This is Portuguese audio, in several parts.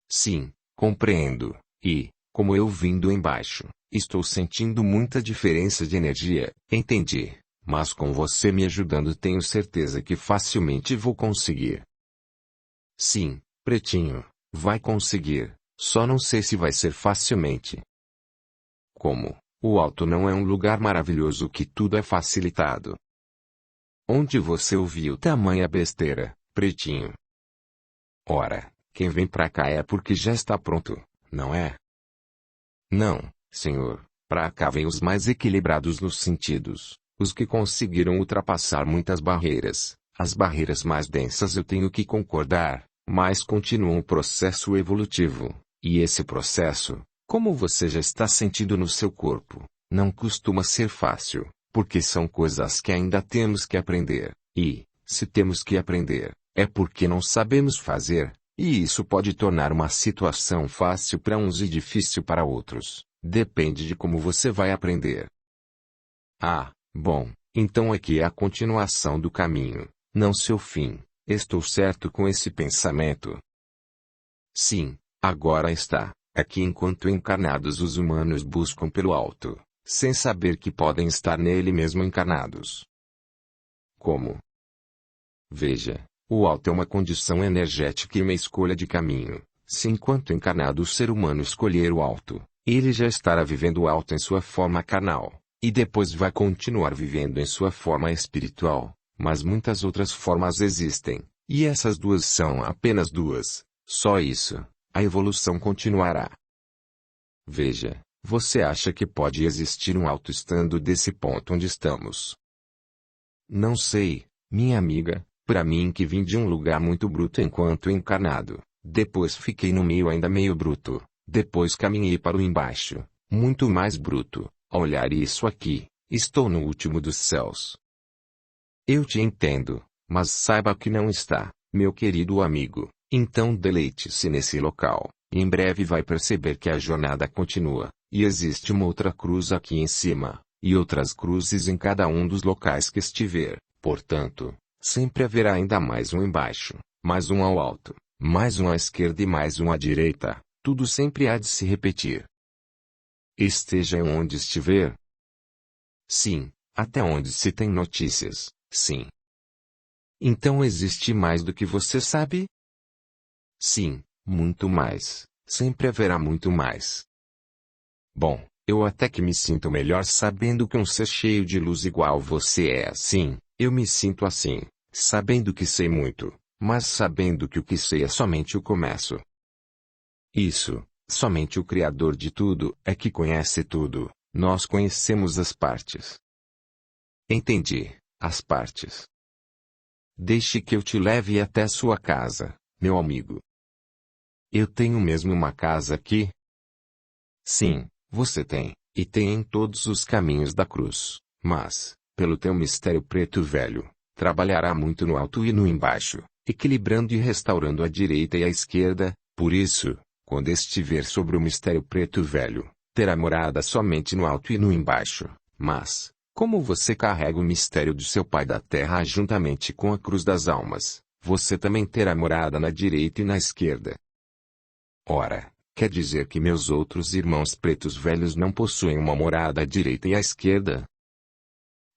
Sim, compreendo. E, como eu vim do embaixo, estou sentindo muita diferença de energia. Entendi. Mas com você me ajudando tenho certeza que facilmente vou conseguir. Sim, pretinho, vai conseguir. Só não sei se vai ser facilmente. Como? O alto não é um lugar maravilhoso que tudo é facilitado. Onde você ouviu tamanha besteira, pretinho? Ora, quem vem pra cá é porque já está pronto, não é? Não, senhor, pra cá vêm os mais equilibrados nos sentidos, os que conseguiram ultrapassar muitas barreiras. As barreiras mais densas eu tenho que concordar, mas continuam o processo evolutivo, e esse processo, como você já está sentindo no seu corpo, não costuma ser fácil, porque são coisas que ainda temos que aprender, e, se temos que aprender, é porque não sabemos fazer, e isso pode tornar uma situação fácil para uns e difícil para outros, depende de como você vai aprender. Ah, bom, então aqui é a continuação do caminho, não seu fim, estou certo com esse pensamento? Sim, agora está. Aqui enquanto encarnados os humanos buscam pelo alto, sem saber que podem estar nele mesmo encarnados. Como? Veja, o alto é uma condição energética e uma escolha de caminho. Se enquanto encarnado o ser humano escolher o alto, ele já estará vivendo o alto em sua forma carnal, e depois vai continuar vivendo em sua forma espiritual, mas muitas outras formas existem, e essas duas são apenas duas, só isso. A evolução continuará. Veja, você acha que pode existir um alto estando desse ponto onde estamos? Não sei, minha amiga, para mim que vim de um lugar muito bruto enquanto encarnado, depois fiquei no meio ainda meio bruto, depois caminhei para o embaixo, muito mais bruto, a olhar isso aqui, estou no último dos céus. Eu te entendo, mas saiba que não está, meu querido amigo. Então deleite-se nesse local, e em breve vai perceber que a jornada continua, e existe uma outra cruz aqui em cima, e outras cruzes em cada um dos locais que estiver, portanto, sempre haverá ainda mais um embaixo, mais um ao alto, mais um à esquerda e mais um à direita, tudo sempre há de se repetir. Esteja onde estiver. Sim, até onde se tem notícias, sim. Então existe mais do que você sabe? Sim, muito mais. Sempre haverá muito mais. Bom, eu até que me sinto melhor sabendo que um ser cheio de luz igual você é assim. Eu me sinto assim, sabendo que sei muito, mas sabendo que o que sei é somente o começo. Isso, somente o Criador de tudo é que conhece tudo. Nós conhecemos as partes. Entendi, as partes. Deixe que eu te leve até sua casa, meu amigo. Eu tenho mesmo uma casa aqui? Sim, você tem, e tem em todos os caminhos da cruz, mas, pelo teu mistério preto velho, trabalhará muito no alto e no embaixo, equilibrando e restaurando a direita e a esquerda, por isso, quando estiver sobre o mistério preto velho, terá morada somente no alto e no embaixo, mas, como você carrega o mistério do seu Pai da Terra juntamente com a cruz das almas, você também terá morada na direita e na esquerda. Ora, quer dizer que meus outros irmãos pretos velhos não possuem uma morada à direita e à esquerda?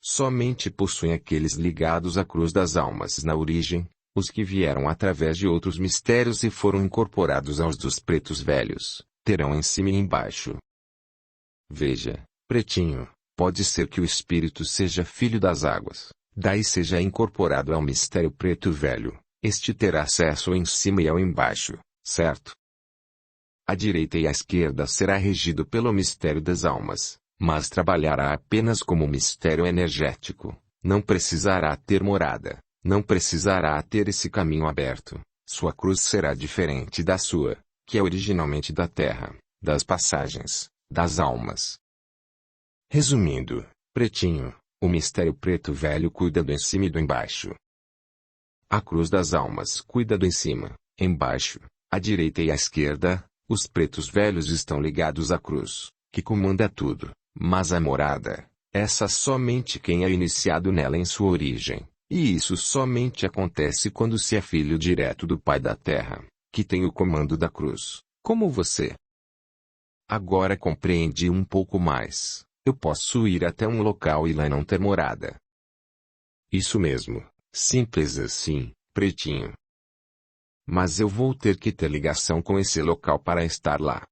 Somente possuem aqueles ligados à cruz das almas na origem, os que vieram através de outros mistérios e foram incorporados aos dos pretos velhos, terão em cima e embaixo. Veja, pretinho, pode ser que o espírito seja filho das águas, daí seja incorporado ao mistério preto velho, este terá acesso ao em cima e ao embaixo, certo? A direita e a esquerda será regido pelo mistério das almas, mas trabalhará apenas como mistério energético, não precisará ter morada, não precisará ter esse caminho aberto, sua cruz será diferente da sua, que é originalmente da terra, das passagens, das almas. Resumindo, pretinho, o mistério preto velho cuida do em cima e do embaixo. A cruz das almas cuida do em cima, embaixo, a direita e a esquerda. Os pretos velhos estão ligados à cruz, que comanda tudo, mas a morada, essa somente quem é iniciado nela em sua origem, e isso somente acontece quando se é filho direto do Pai da Terra. que tem o comando da cruz, como você. Agora compreendi um pouco mais. Eu posso ir até um local e lá não ter morada. Isso mesmo, simples assim, pretinho. Mas eu vou ter que ter ligação com esse local para estar lá.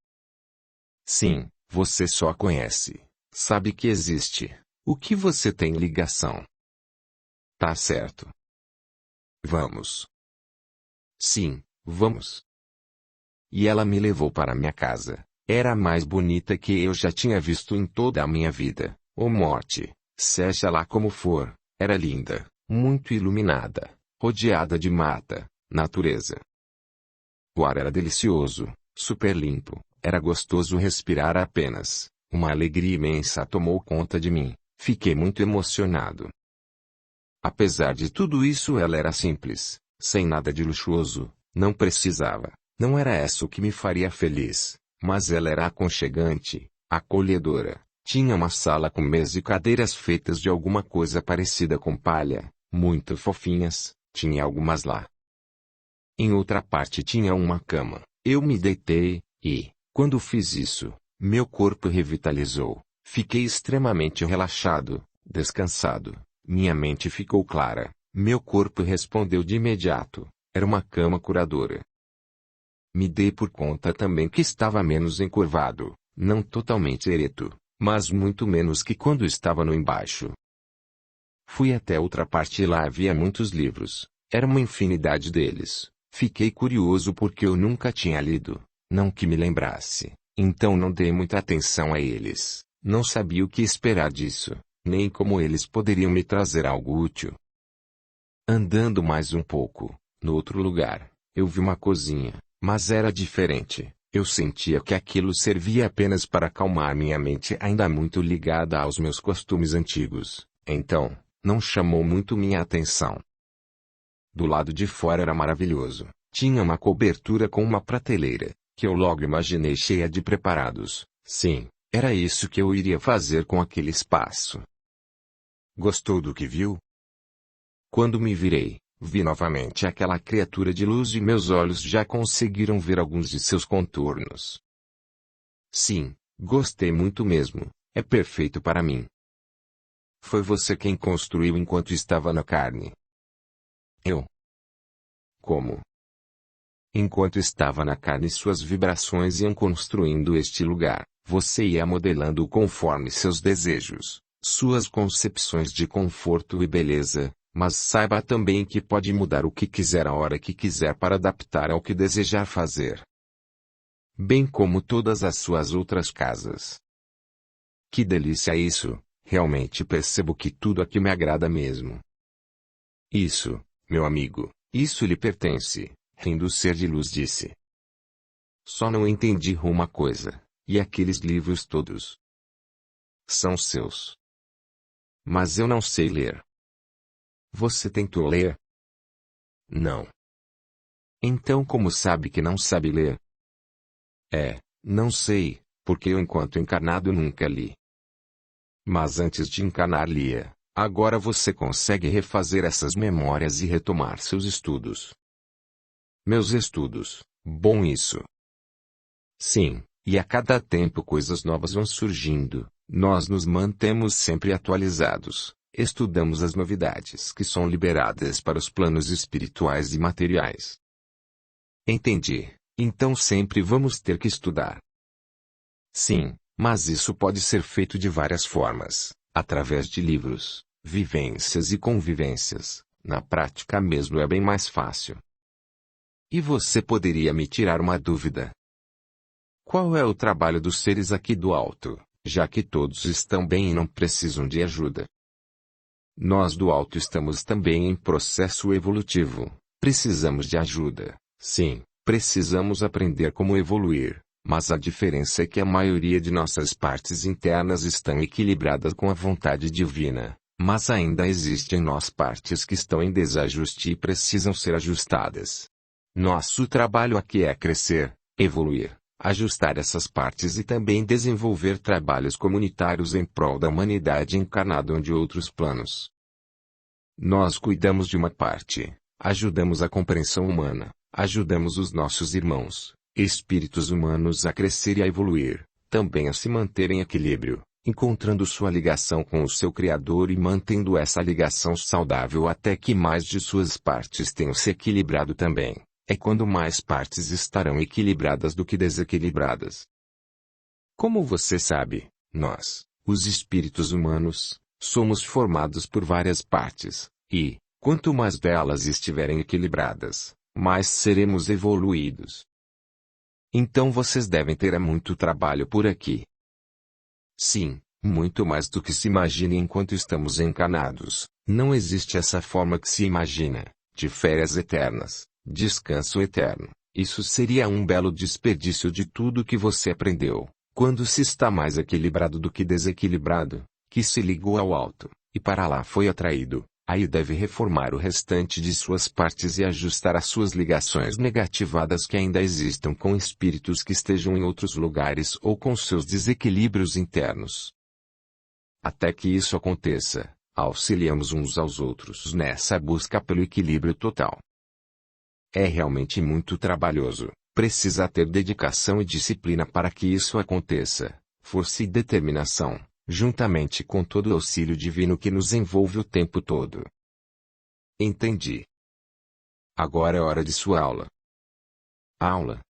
Sim, você só conhece, sabe que existe. O que você tem ligação? Tá certo. Vamos. Sim, vamos. E ela me levou para minha casa. Era a mais bonita que eu já tinha visto em toda a minha vida. Ô morte, seja lá como for, era linda, muito iluminada, rodeada de mata, natureza. O ar era delicioso, super limpo, era gostoso respirar apenas. Uma alegria imensa tomou conta de mim, fiquei muito emocionado. Apesar de tudo isso, ela era simples, sem nada de luxuoso, não precisava, não era isso que me faria feliz, mas ela era aconchegante, acolhedora, tinha uma sala com mesa e cadeiras feitas de alguma coisa parecida com palha, muito fofinhas, tinha algumas lá. Em outra parte tinha uma cama, eu me deitei, e, quando fiz isso, meu corpo revitalizou, fiquei extremamente relaxado, descansado. Minha mente ficou clara, meu corpo respondeu de imediato, era uma cama curadora. Me dei por conta também que estava menos encurvado, não totalmente ereto, mas muito menos que quando estava no embaixo. Fui até outra parte e lá havia muitos livros, era uma infinidade deles. Fiquei curioso porque eu nunca tinha lido, não que me lembrasse, então não dei muita atenção a eles, não sabia o que esperar disso. Nem como eles poderiam me trazer algo útil. Andando mais um pouco, no outro lugar, eu vi uma cozinha, mas era diferente. Eu sentia que aquilo servia apenas para acalmar minha mente ainda muito ligada aos meus costumes antigos, então, não chamou muito minha atenção. Do lado de fora era maravilhoso, tinha uma cobertura com uma prateleira, que eu logo imaginei cheia de preparados. Sim, era isso que eu iria fazer com aquele espaço. Gostou do que viu? Quando me virei, vi novamente aquela criatura de luz e meus olhos já conseguiram ver alguns de seus contornos. Sim, gostei muito mesmo, é perfeito para mim. Foi você quem construiu enquanto estava na carne. Eu? Como? Enquanto estava na carne, suas vibrações iam construindo este lugar, você ia modelando-o conforme seus desejos. Suas concepções de conforto e beleza, mas saiba também que pode mudar o que quiser a hora que quiser para adaptar ao que desejar fazer. Bem como todas as suas outras casas. Que delícia isso, realmente percebo que tudo aqui me agrada mesmo. Isso, meu amigo, isso lhe pertence, rindo o ser de luz disse. Só não entendi uma coisa, e aqueles livros todos? São seus. Mas eu não sei ler. Você tentou ler? Não. Então como sabe que não sabe ler? Não sei, porque eu enquanto encarnado nunca li. Mas antes de encarnar lia, agora você consegue refazer essas memórias e retomar seus estudos. Meus estudos, bom isso. Sim, e a cada tempo coisas novas vão surgindo. Nós nos mantemos sempre atualizados, estudamos as novidades que são liberadas para os planos espirituais e materiais. Entendi, então sempre vamos ter que estudar. Sim, mas isso pode ser feito de várias formas, através de livros, vivências e convivências, na prática mesmo é bem mais fácil. E você poderia me tirar uma dúvida? Qual é o trabalho dos seres aqui do alto? Já que todos estão bem e não precisam de ajuda. Nós do alto estamos também em processo evolutivo, precisamos de ajuda, sim, precisamos aprender como evoluir, mas a diferença é que a maioria de nossas partes internas estão equilibradas com a vontade divina, mas ainda existem nós partes que estão em desajuste e precisam ser ajustadas. Nosso trabalho aqui é crescer, evoluir, ajustar essas partes e também desenvolver trabalhos comunitários em prol da humanidade encarnada onde outros planos. Nós cuidamos de uma parte, ajudamos a compreensão humana, ajudamos os nossos irmãos, espíritos humanos a crescer e a evoluir, também a se manter em equilíbrio, encontrando sua ligação com o seu Criador e mantendo essa ligação saudável até que mais de suas partes tenham se equilibrado também. É quando mais partes estarão equilibradas do que desequilibradas. Como você sabe, nós, os espíritos humanos, somos formados por várias partes, e, quanto mais delas estiverem equilibradas, mais seremos evoluídos. Então vocês devem ter muito trabalho por aqui. Sim, muito mais do que se imagina enquanto estamos encarnados. Não existe essa forma que se imagina, de férias eternas, descanso eterno. Isso seria um belo desperdício de tudo que você aprendeu, quando se está mais equilibrado do que desequilibrado, que se ligou ao alto, e para lá foi atraído. Aí deve reformar o restante de suas partes e ajustar as suas ligações negativadas que ainda existam com espíritos que estejam em outros lugares ou com seus desequilíbrios internos. Até que isso aconteça, auxiliamos uns aos outros nessa busca pelo equilíbrio total. É realmente muito trabalhoso, precisa ter dedicação e disciplina para que isso aconteça, força e determinação, juntamente com todo o auxílio divino que nos envolve o tempo todo. Entendi. Agora é hora de sua aula. Aula?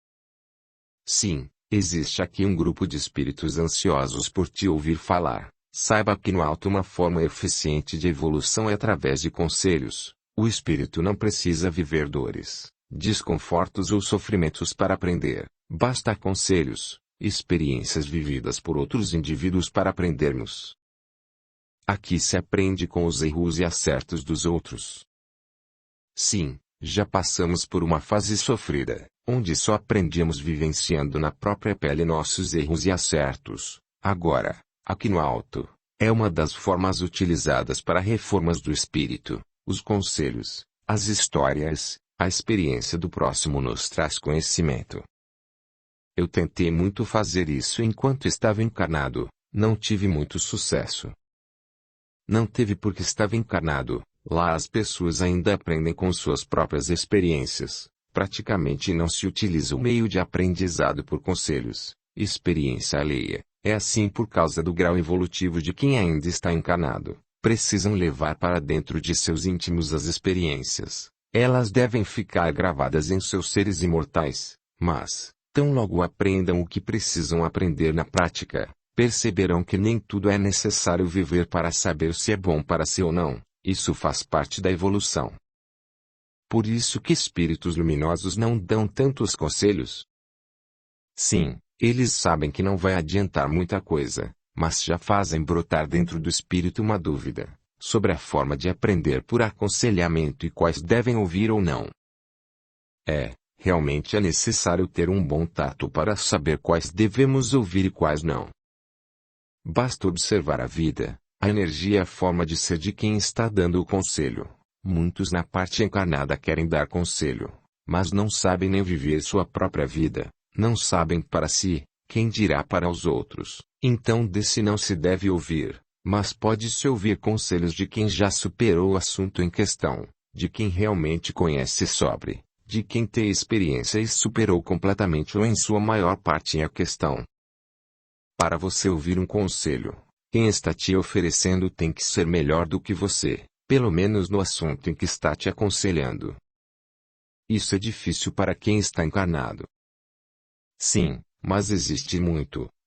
Sim, existe aqui um grupo de espíritos ansiosos por te ouvir falar. Saiba que no alto uma forma eficiente de evolução é através de conselhos. O espírito não precisa viver dores, desconfortos ou sofrimentos para aprender. Basta conselhos, experiências vividas por outros indivíduos para aprendermos. Aqui se aprende com os erros e acertos dos outros. Sim, já passamos por uma fase sofrida, onde só aprendíamos vivenciando na própria pele nossos erros e acertos. Agora, aqui no alto, é uma das formas utilizadas para reformas do espírito. Os conselhos, as histórias, a experiência do próximo nos traz conhecimento. Eu tentei muito fazer isso enquanto estava encarnado, não tive muito sucesso. Não teve porque estava encarnado, lá as pessoas ainda aprendem com suas próprias experiências, praticamente não se utiliza o meio de aprendizado por conselhos, experiência alheia, é assim por causa do grau evolutivo de quem ainda está encarnado. Precisam levar para dentro de seus íntimos as experiências. Elas devem ficar gravadas em seus seres imortais, mas, tão logo aprendam o que precisam aprender na prática, perceberão que nem tudo é necessário viver para saber se é bom para si ou não. Isso faz parte da evolução. Por isso que espíritos luminosos não dão tantos conselhos. Sim, eles sabem que não vai adiantar muita coisa, mas já fazem brotar dentro do espírito uma dúvida sobre a forma de aprender por aconselhamento e quais devem ouvir ou não. Realmente é necessário ter um bom tato para saber quais devemos ouvir e quais não. Basta observar a vida, a energia e a forma de ser de quem está dando o conselho. Muitos na parte encarnada querem dar conselho, mas não sabem nem viver sua própria vida, não sabem para si, quem dirá para os outros. Então desse não se deve ouvir, mas pode-se ouvir conselhos de quem já superou o assunto em questão, de quem realmente conhece sobre, de quem tem experiência e superou completamente ou em sua maior parte a questão. Para você ouvir um conselho, quem está te oferecendo tem que ser melhor do que você, pelo menos no assunto em que está te aconselhando. Isso é difícil para quem está encarnado. Sim, mas existe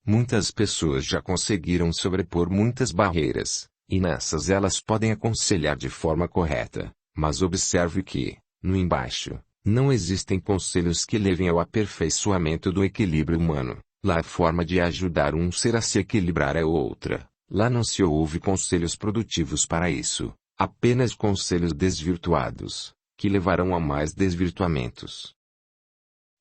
muitas pessoas já conseguiram sobrepor muitas barreiras, e nessas elas podem aconselhar de forma correta, mas observe que, no embaixo, não existem conselhos que levem ao aperfeiçoamento do equilíbrio humano. Lá a forma de ajudar um ser a se equilibrar é outra. Lá não se ouve conselhos produtivos para isso, apenas conselhos desvirtuados, que levarão a mais desvirtuamentos.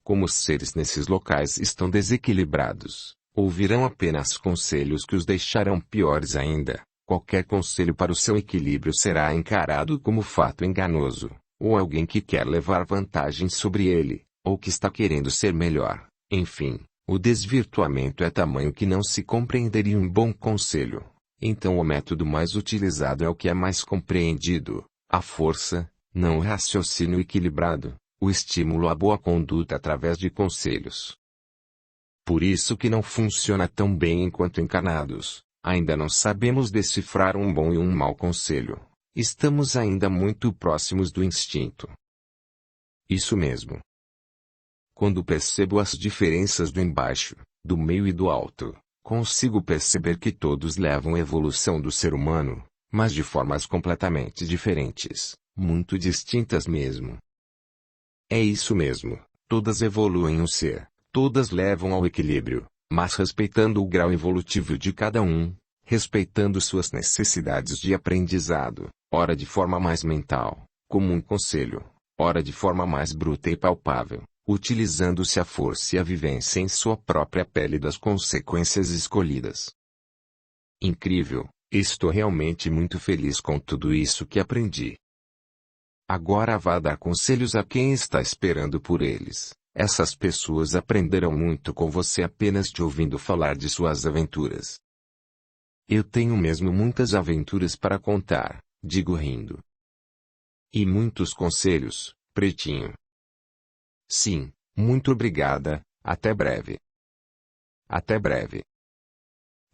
Como os seres nesses locais estão desequilibrados, ouvirão apenas conselhos que os deixarão piores ainda. Qualquer conselho para o seu equilíbrio será encarado como fato enganoso, ou alguém que quer levar vantagem sobre ele, ou que está querendo ser melhor. Enfim, o desvirtuamento é tamanho que não se compreenderia um bom conselho. Então o método mais utilizado é o que é mais compreendido, a força, não o raciocínio equilibrado. o estímulo à boa conduta através de conselhos. Por isso que não funciona tão bem enquanto encarnados, ainda não sabemos decifrar um bom e um mau conselho. Estamos ainda muito próximos do instinto. Isso mesmo. Quando percebo as diferenças do embaixo, do meio e do alto, consigo perceber que todos levam a evolução do ser humano, mas de formas completamente diferentes, muito distintas mesmo. É isso mesmo, todas evoluem o ser, todas levam ao equilíbrio, mas respeitando o grau evolutivo de cada um, respeitando suas necessidades de aprendizado, ora de forma mais mental, como um conselho, ora de forma mais bruta e palpável, utilizando-se a força e a vivência em sua própria pele das consequências escolhidas. Incrível, estou realmente muito feliz com tudo isso que aprendi. Agora vá dar conselhos a quem está esperando por eles. Essas pessoas aprenderão muito com você apenas te ouvindo falar de suas aventuras. Eu tenho mesmo muitas aventuras para contar, digo rindo. E muitos conselhos, pretinho. Sim, muito obrigada, até breve. Até breve.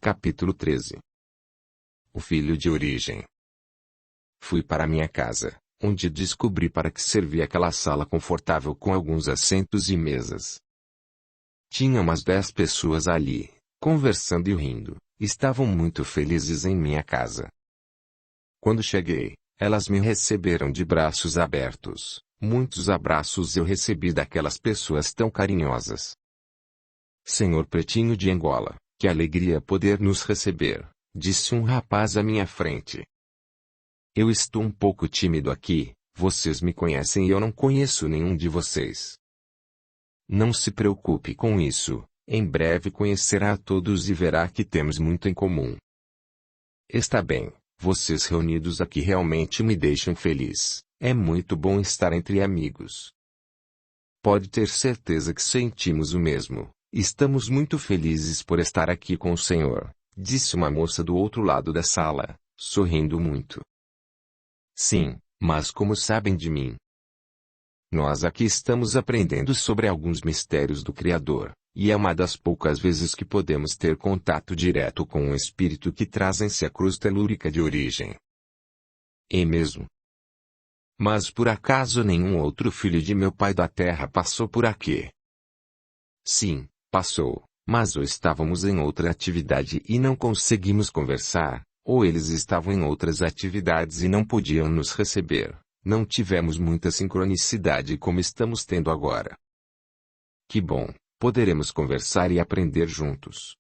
Capítulo 13. O filho de origem. Fui para minha casa, onde descobri para que servia aquela sala confortável com alguns assentos e mesas. Tinha umas 10 pessoas ali, conversando e rindo, estavam muito felizes em minha casa. Quando cheguei, elas me receberam de braços abertos, muitos abraços eu recebi daquelas pessoas tão carinhosas. Senhor Pretinho de Angola, que alegria poder nos receber, disse um rapaz à minha frente. Eu estou um pouco tímido aqui, vocês me conhecem e eu não conheço nenhum de vocês. Não se preocupe com isso, em breve conhecerá a todos e verá que temos muito em comum. Está bem, vocês reunidos aqui realmente me deixam feliz, é muito bom estar entre amigos. Pode ter certeza que sentimos o mesmo, estamos muito felizes por estar aqui com o senhor, disse uma moça do outro lado da sala, sorrindo muito. Sim, mas como sabem de mim? Nós aqui estamos aprendendo sobre alguns mistérios do Criador, e é uma das poucas vezes que podemos ter contato direto com um espírito que traz em si a cruz telúrica de origem. É mesmo? Mas por acaso nenhum outro filho de meu pai da terra passou por aqui? Sim, passou, mas ou estávamos em outra atividade e não conseguimos conversar, ou eles estavam em outras atividades e não podiam nos receber. Não tivemos muita sincronicidade como estamos tendo agora. Que bom, poderemos conversar e aprender juntos.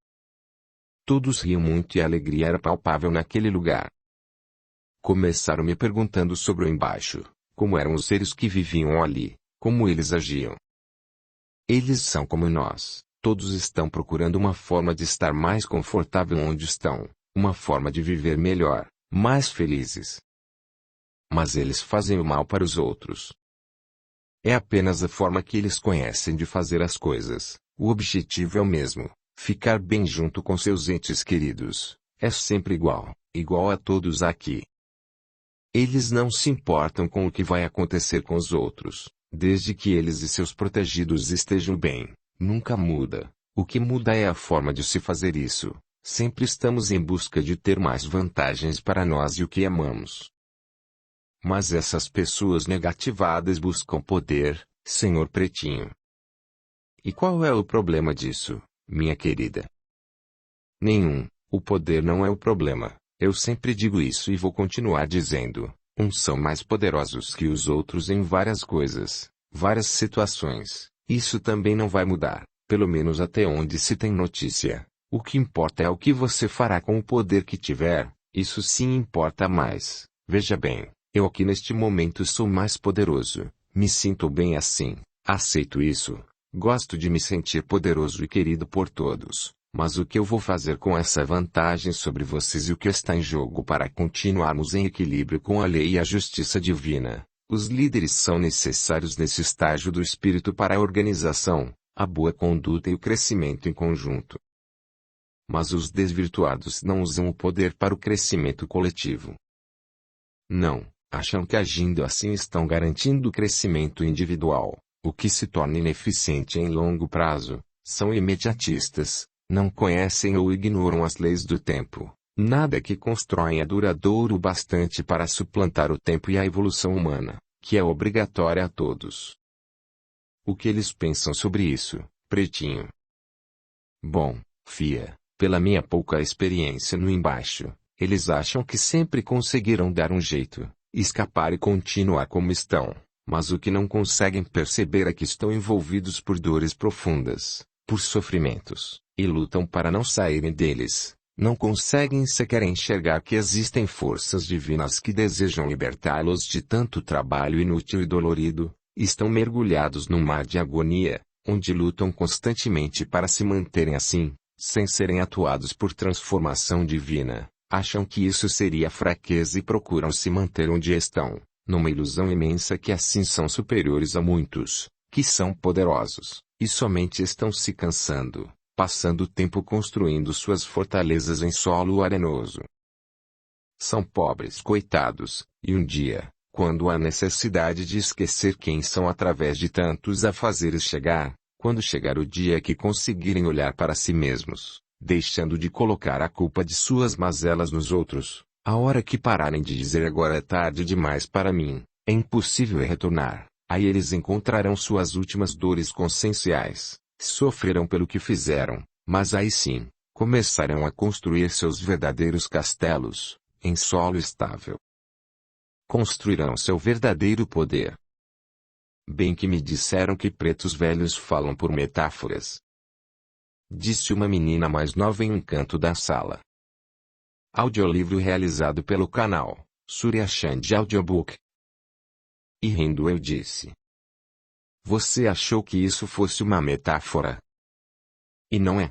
Todos riam muito e a alegria era palpável naquele lugar. Começaram me perguntando sobre o embaixo, como eram os seres que viviam ali, como eles agiam. Eles são como nós, todos estão procurando uma forma de estar mais confortável onde estão, uma forma de viver melhor, mais felizes. Mas eles fazem o mal para os outros. É apenas a forma que eles conhecem de fazer as coisas, o objetivo é o mesmo, ficar bem junto com seus entes queridos, é sempre igual, igual a todos aqui. Eles não se importam com o que vai acontecer com os outros, desde que eles e seus protegidos estejam bem, nunca muda, o que muda é a forma de se fazer isso, sempre estamos em busca de ter mais vantagens para nós e o que amamos. Mas essas pessoas negativadas buscam poder, senhor Pretinho. E qual é o problema disso, minha querida? Nenhum, o poder não é o problema, eu sempre digo isso e vou continuar dizendo, uns são mais poderosos que os outros em várias coisas, várias situações, isso também não vai mudar, pelo menos até onde se tem notícia, o que importa é o que você fará com o poder que tiver, isso sim importa mais, veja bem. Eu aqui neste momento sou mais poderoso, me sinto bem assim, aceito isso, gosto de me sentir poderoso e querido por todos, mas o que eu vou fazer com essa vantagem sobre vocês e o que está em jogo para continuarmos em equilíbrio com a lei e a justiça divina? Os líderes são necessários nesse estágio do espírito para a organização, a boa conduta e o crescimento em conjunto. Mas os desvirtuados não usam o poder para o crescimento coletivo. Não. Acham que agindo assim estão garantindo o crescimento individual, o que se torna ineficiente em longo prazo. São imediatistas, não conhecem ou ignoram as leis do tempo. Nada que constroem é duradouro o bastante para suplantar o tempo e a evolução humana, que é obrigatória a todos. O que eles pensam sobre isso, pretinho? Bom, fia, pela minha pouca experiência no embaixo, eles acham que sempre conseguirão dar um jeito, escapar e continuar como estão, mas o que não conseguem perceber é que estão envolvidos por dores profundas, por sofrimentos, e lutam para não saírem deles. Não conseguem sequer enxergar que existem forças divinas que desejam libertá-los de tanto trabalho inútil e dolorido. Estão mergulhados num mar de agonia, onde lutam constantemente para se manterem assim, sem serem atuados por transformação divina. Acham que isso seria fraqueza e procuram se manter onde estão, numa ilusão imensa que assim são superiores a muitos, que são poderosos, e somente estão se cansando, passando tempo construindo suas fortalezas em solo arenoso. São pobres coitados, e um dia, quando a necessidade de esquecer quem são através de tantos afazeres chegar, quando chegar o dia que conseguirem olhar para si mesmos, deixando de colocar a culpa de suas mazelas nos outros, a hora que pararem de dizer agora é tarde demais para mim, é impossível retornar, aí eles encontrarão suas últimas dores conscienciais, sofrerão pelo que fizeram, mas aí sim, começarão a construir seus verdadeiros castelos, em solo estável. Construirão seu verdadeiro poder. Bem que me disseram que pretos velhos falam por metáforas. Disse uma menina mais nova em um canto da sala. Audiolivro realizado pelo canal Surya Chand Audiobook. E rindo eu disse: Você achou que isso fosse uma metáfora? E não é.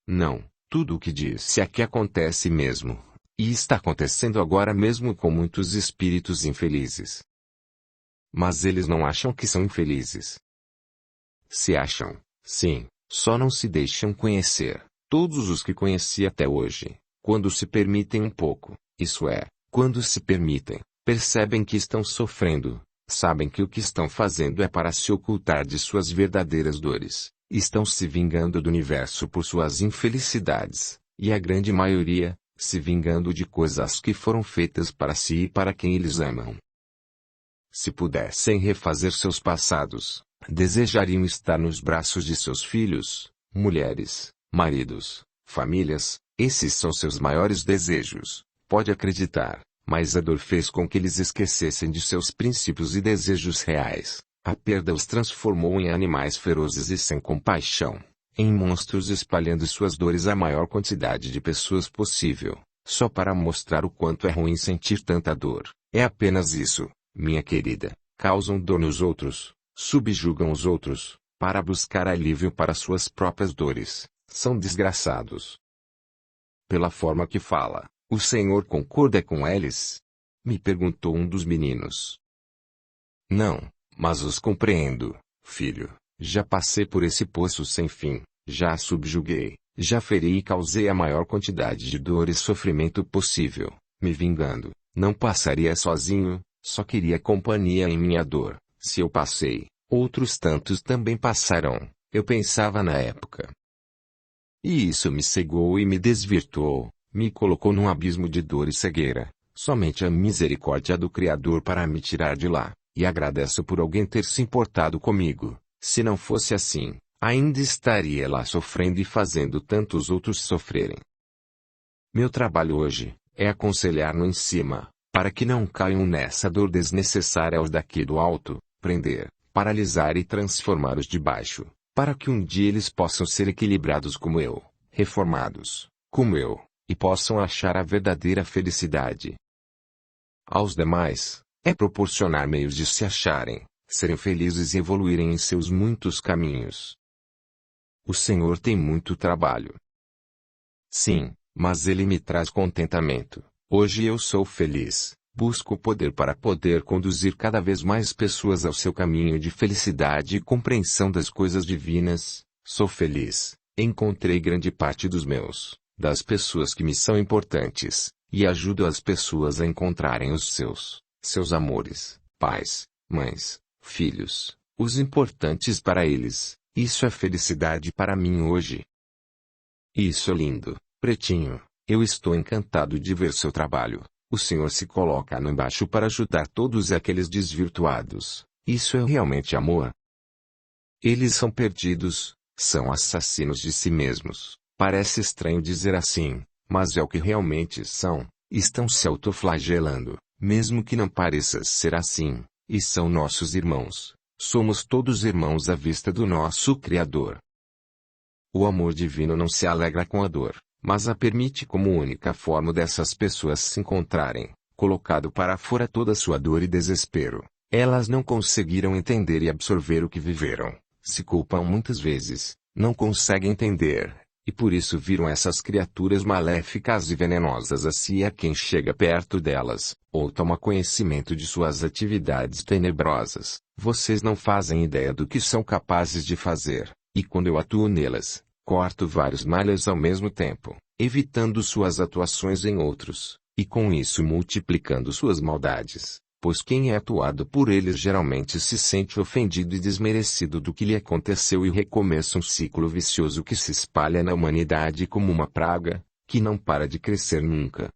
Não, tudo o que disse aqui acontece mesmo. E está acontecendo agora mesmo com muitos espíritos infelizes. Mas eles não acham que são infelizes. Se acham, sim, só não se deixam conhecer. Todos os que conheci até hoje, quando se permitem um pouco, isso é, quando se permitem, percebem que estão sofrendo, sabem que o que estão fazendo é para se ocultar de suas verdadeiras dores, estão se vingando do universo por suas infelicidades, e a grande maioria, se vingando de coisas que foram feitas para si e para quem eles amam. Se pudessem refazer seus passados, desejariam estar nos braços de seus filhos, mulheres, maridos, famílias, esses são seus maiores desejos, pode acreditar, mas a dor fez com que eles esquecessem de seus princípios e desejos reais, a perda os transformou em animais ferozes e sem compaixão. Em monstros espalhando suas dores à maior quantidade de pessoas possível, só para mostrar o quanto é ruim sentir tanta dor. É apenas isso, minha querida. Causam dor nos outros, subjugam os outros, para buscar alívio para suas próprias dores. São desgraçados. Pela forma que fala, o Senhor concorda com eles? Me perguntou um dos meninos. Não, mas os compreendo, filho. Já passei por esse poço sem fim, já subjuguei, já feri e causei a maior quantidade de dor e sofrimento possível, me vingando. Não passaria sozinho, só queria companhia em minha dor. Se eu passei, outros tantos também passarão, eu pensava na época. E isso me cegou e me desvirtuou, me colocou num abismo de dor e cegueira. Somente a misericórdia do Criador para me tirar de lá, e agradeço por alguém ter se importado comigo. Se não fosse assim, ainda estaria lá sofrendo e fazendo tantos outros sofrerem. Meu trabalho hoje é aconselhar no em cima, para que não caiam nessa dor desnecessária aos daqui do alto, prender, paralisar e transformar os de baixo, para que um dia eles possam ser equilibrados como eu, reformados, como eu, e possam achar a verdadeira felicidade. Aos demais, é proporcionar meios de se acharem, serem felizes e evoluírem em seus muitos caminhos. O Senhor tem muito trabalho. Sim, mas Ele me traz contentamento. Hoje eu sou feliz, busco o poder para poder conduzir cada vez mais pessoas ao seu caminho de felicidade e compreensão das coisas divinas. Sou feliz, encontrei grande parte das pessoas que me são importantes, e ajudo as pessoas a encontrarem seus amores, pais, mães, filhos, os importantes para eles. Isso é felicidade para mim hoje. Isso é lindo, pretinho. Eu estou encantado de ver seu trabalho. O senhor se coloca no embaixo para ajudar todos aqueles desvirtuados. Isso é realmente amor. Eles são perdidos, são assassinos de si mesmos. Parece estranho dizer assim, mas é o que realmente são. Estão se autoflagelando, mesmo que não pareça ser assim, e são nossos irmãos. Somos todos irmãos à vista do nosso Criador. O amor divino não se alegra com a dor, mas a permite como única forma dessas pessoas se encontrarem, colocado para fora toda sua dor e desespero. Elas não conseguiram entender e absorver o que viveram, se culpam muitas vezes, não conseguem entender, e por isso viram essas criaturas maléficas e venenosas a si e a quem chega perto delas, ou toma conhecimento de suas atividades tenebrosas. Vocês não fazem ideia do que são capazes de fazer, e quando eu atuo nelas, corto vários males ao mesmo tempo, evitando suas atuações em outros, e com isso multiplicando suas maldades. Pois quem é atuado por eles geralmente se sente ofendido e desmerecido do que lhe aconteceu e recomeça um ciclo vicioso que se espalha na humanidade como uma praga, que não para de crescer nunca.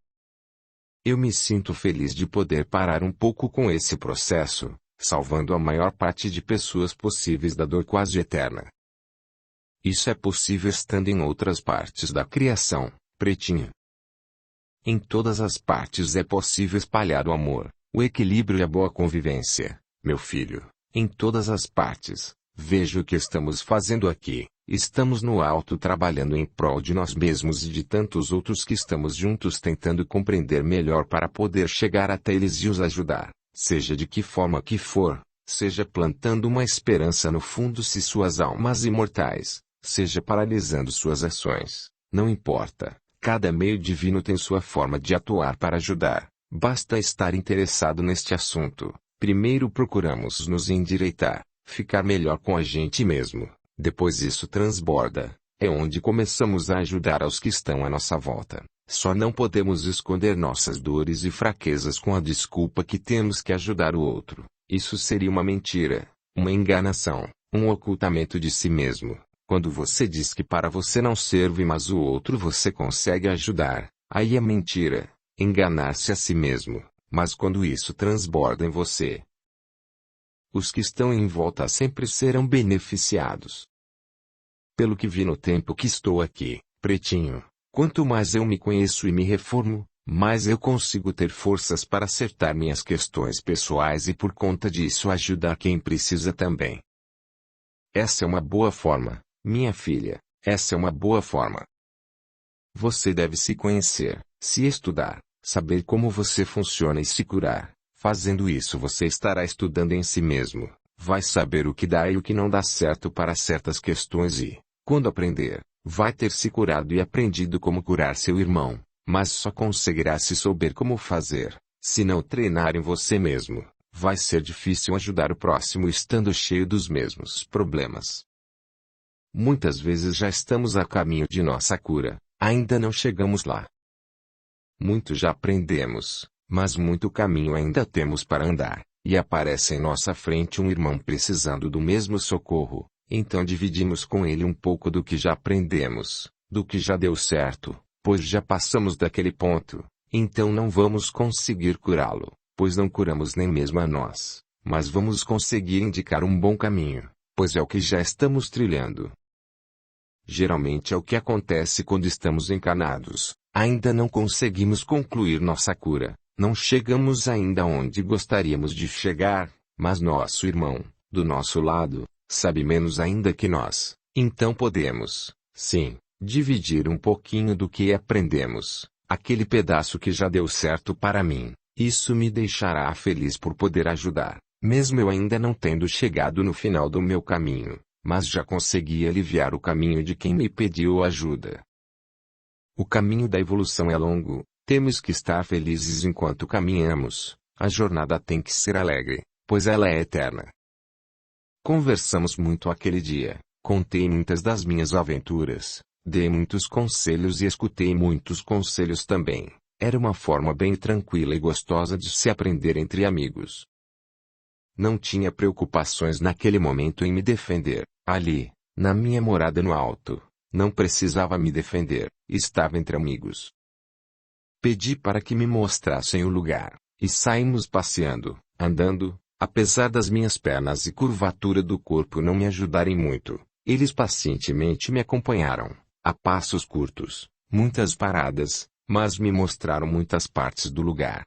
Eu me sinto feliz de poder parar um pouco com esse processo, salvando a maior parte de pessoas possíveis da dor quase eterna. Isso é possível estando em outras partes da criação, pretinho. Em todas as partes é possível espalhar o amor, o equilíbrio e a boa convivência, meu filho. Em todas as partes, veja o que estamos fazendo aqui. Estamos no alto trabalhando em prol de nós mesmos e de tantos outros que estamos juntos tentando compreender melhor para poder chegar até eles e os ajudar, seja de que forma que for, seja plantando uma esperança no fundo se suas almas imortais, seja paralisando suas ações, não importa, cada meio divino tem sua forma de atuar para ajudar. Basta estar interessado neste assunto. Primeiro procuramos nos endireitar, ficar melhor com a gente mesmo. Depois isso transborda. É onde começamos a ajudar aos que estão à nossa volta. Só não podemos esconder nossas dores e fraquezas com a desculpa que temos que ajudar o outro. Isso seria uma mentira, uma enganação, um ocultamento de si mesmo. Quando você diz que para você não serve mas o outro você consegue ajudar, aí é mentira. Enganar-se a si mesmo, mas quando isso transborda em você, os que estão em volta sempre serão beneficiados. Pelo que vi no tempo que estou aqui, pretinho, quanto mais eu me conheço e me reformo, mais eu consigo ter forças para acertar minhas questões pessoais e por conta disso ajudar quem precisa também. Essa é uma boa forma, minha filha, essa é uma boa forma. Você deve se conhecer, se estudar, saber como você funciona e se curar. Fazendo isso você estará estudando em si mesmo, vai saber o que dá e o que não dá certo para certas questões e, quando aprender, vai ter se curado e aprendido como curar seu irmão, mas só conseguirá se souber como fazer. Se não treinar em você mesmo, vai ser difícil ajudar o próximo estando cheio dos mesmos problemas. Muitas vezes já estamos a caminho de nossa cura, ainda não chegamos lá. Muito já aprendemos, mas muito caminho ainda temos para andar, e aparece em nossa frente um irmão precisando do mesmo socorro, então dividimos com ele um pouco do que já aprendemos, do que já deu certo, pois já passamos daquele ponto, então não vamos conseguir curá-lo, pois não curamos nem mesmo a nós, mas vamos conseguir indicar um bom caminho, pois é o que já estamos trilhando. Geralmente é o que acontece quando estamos encarnados. Ainda não conseguimos concluir nossa cura, não chegamos ainda onde gostaríamos de chegar, mas nosso irmão, do nosso lado, sabe menos ainda que nós, então podemos, sim, dividir um pouquinho do que aprendemos, aquele pedaço que já deu certo para mim, isso me deixará feliz por poder ajudar, mesmo eu ainda não tendo chegado no final do meu caminho, mas já consegui aliviar o caminho de quem me pediu ajuda. O caminho da evolução é longo, temos que estar felizes enquanto caminhamos, a jornada tem que ser alegre, pois ela é eterna. Conversamos muito aquele dia, contei muitas das minhas aventuras, dei muitos conselhos e escutei muitos conselhos também. Era uma forma bem tranquila e gostosa de se aprender entre amigos. Não tinha preocupações naquele momento em me defender. Ali, na minha morada no alto, não precisava me defender, estava entre amigos. Pedi para que me mostrassem o lugar, e saímos passeando, andando, apesar das minhas pernas e curvatura do corpo não me ajudarem muito. Eles pacientemente me acompanharam, a passos curtos, muitas paradas, mas me mostraram muitas partes do lugar.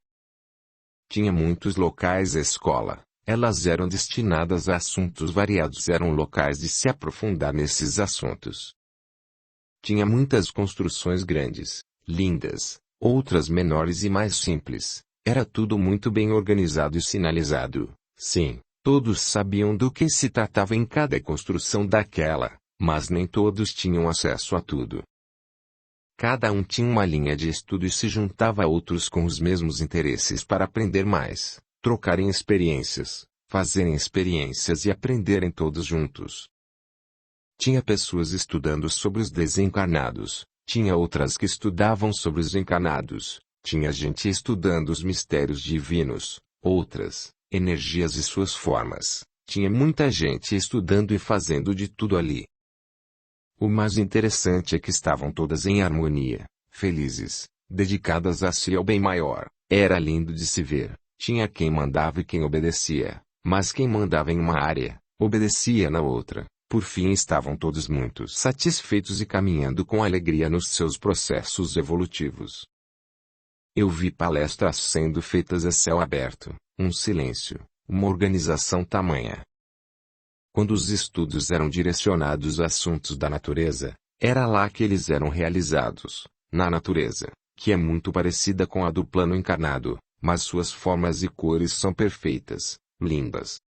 Tinha muitos locais à escola, elas eram destinadas a assuntos variados, eram locais de se aprofundar nesses assuntos. Tinha muitas construções grandes, lindas, outras menores e mais simples, era tudo muito bem organizado e sinalizado, sim. Todos sabiam do que se tratava em cada construção daquela, mas nem todos tinham acesso a tudo. Cada um tinha uma linha de estudo e se juntava a outros com os mesmos interesses para aprender mais, trocarem experiências, fazerem experiências e aprenderem todos juntos. Tinha pessoas estudando sobre os desencarnados, tinha outras que estudavam sobre os encarnados, tinha gente estudando os mistérios divinos, outras, energias e suas formas. Tinha muita gente estudando e fazendo de tudo ali. O mais interessante é que estavam todas em harmonia, felizes, dedicadas a si e ao bem maior. Era lindo de se ver. Tinha quem mandava e quem obedecia, mas quem mandava em uma área, obedecia na outra. Por fim estavam todos muito satisfeitos e caminhando com alegria nos seus processos evolutivos. Eu vi palestras sendo feitas a céu aberto, um silêncio, uma organização tamanha. Quando os estudos eram direcionados a assuntos da natureza, era lá que eles eram realizados, na natureza, que é muito parecida com a do plano encarnado, mas suas formas e cores são perfeitas, lindas.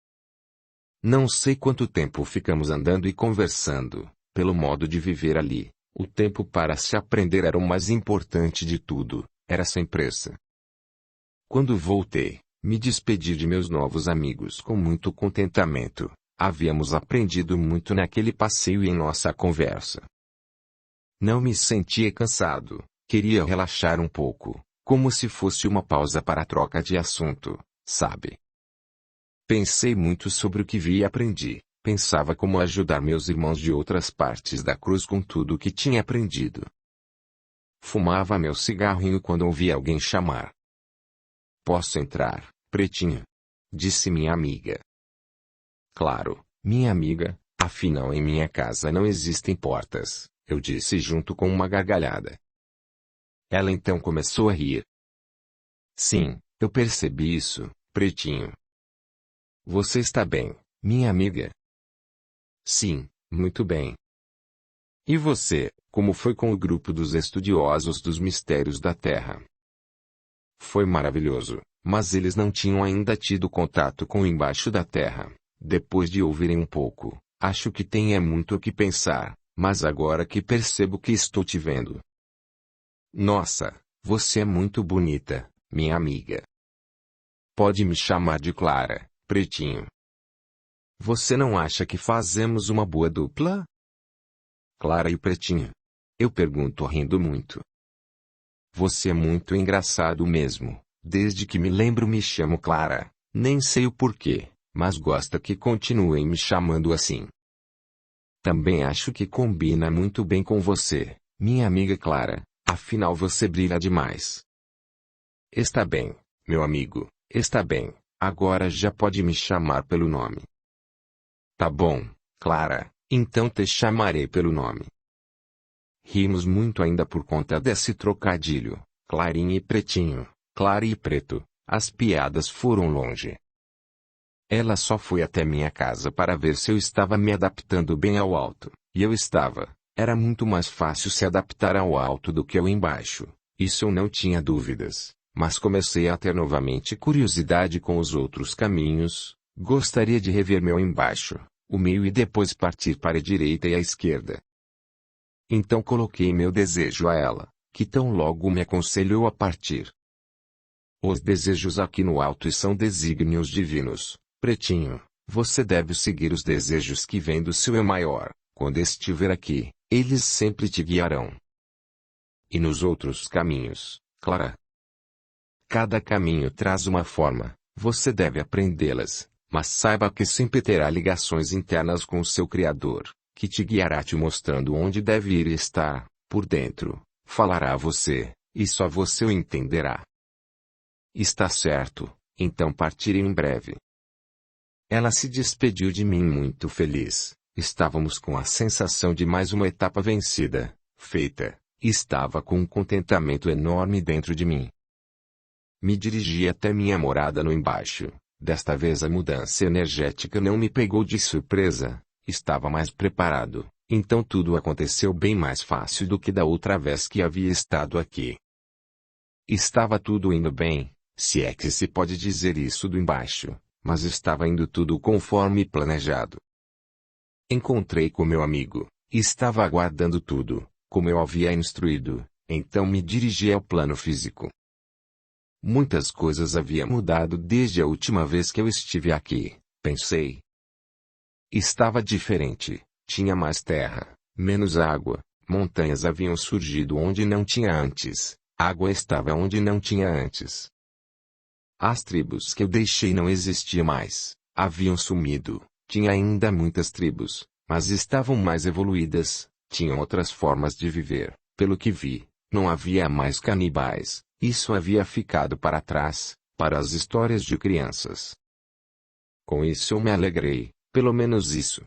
Não sei quanto tempo ficamos andando e conversando, pelo modo de viver ali, o tempo para se aprender era o mais importante de tudo. Era sem pressa. Quando voltei, me despedi de meus novos amigos com muito contentamento. Havíamos aprendido muito naquele passeio e em nossa conversa. Não me sentia cansado, queria relaxar um pouco, como se fosse uma pausa para a troca de assunto, sabe? Pensei muito sobre o que vi e aprendi. Pensava como ajudar meus irmãos de outras partes da cruz com tudo o que tinha aprendido. Fumava meu cigarrinho quando ouvi alguém chamar. Posso entrar, pretinho? Disse minha amiga. Claro, minha amiga, afinal em minha casa não existem portas, eu disse junto com uma gargalhada. Ela então começou a rir. Sim, eu percebi isso, pretinho. Você está bem, minha amiga? Sim, muito bem. E você, como foi com o grupo dos estudiosos dos mistérios da Terra? Foi maravilhoso, mas eles não tinham ainda tido contato com o embaixo da Terra. Depois de ouvirem um pouco, acho que tem muito o que pensar, mas agora que percebo que estou te vendo. Nossa, você é muito bonita, minha amiga. Pode me chamar de Clara, pretinho. Você não acha que fazemos uma boa dupla? Clara e o pretinho. Eu pergunto rindo muito. Você é muito engraçado mesmo. Desde que me lembro me chamo Clara. Nem sei o porquê, mas gosta que continuem me chamando assim. Também acho que combina muito bem com você, minha amiga Clara. Afinal você brilha demais. Está bem, meu amigo, está bem. Agora já pode me chamar pelo nome. Tá bom, Clara. Então te chamarei pelo nome. Rimos muito ainda por conta desse trocadilho, Clarinha e Pretinho, Clara e Preto, as piadas foram longe. Ela só foi até minha casa para ver se eu estava me adaptando bem ao alto, e eu estava. Era muito mais fácil se adaptar ao alto do que ao embaixo, isso eu não tinha dúvidas, mas comecei a ter novamente curiosidade com os outros caminhos, gostaria de rever meu embaixo, o meio e depois partir para a direita e a esquerda. Então coloquei meu desejo a ela, que tão logo me aconselhou a partir. Os desejos aqui no alto são desígnios divinos, pretinho, você deve seguir os desejos que vêm do seu eu maior, quando estiver aqui, eles sempre te guiarão. E nos outros caminhos, Clara? Cada caminho traz uma forma, você deve aprendê-las, mas saiba que sempre terá ligações internas com o seu Criador, que te guiará te mostrando onde deve ir e estar, por dentro, falará a você, e só você o entenderá. Está certo, então partirei em breve. Ela se despediu de mim muito feliz. Estávamos com a sensação de mais uma etapa vencida, feita. Estava com um contentamento enorme dentro de mim. Me dirigi até minha morada no embaixo. Desta vez a mudança energética não me pegou de surpresa. Estava mais preparado, então tudo aconteceu bem mais fácil do que da outra vez que havia estado aqui. Estava tudo indo bem, se é que se pode dizer isso do embaixo, mas estava indo tudo conforme planejado. Encontrei com meu amigo, estava aguardando tudo, como eu havia instruído, então me dirigi ao plano físico. Muitas coisas haviam mudado desde a última vez que eu estive aqui, pensei. Estava diferente, tinha mais terra, menos água, montanhas haviam surgido onde não tinha antes, água estava onde não tinha antes. As tribos que eu deixei não existiam mais, haviam sumido, tinha ainda muitas tribos, mas estavam mais evoluídas, tinham outras formas de viver, pelo que vi, não havia mais canibais, isso havia ficado para trás, para as histórias de crianças. Com isso eu me alegrei, pelo menos isso.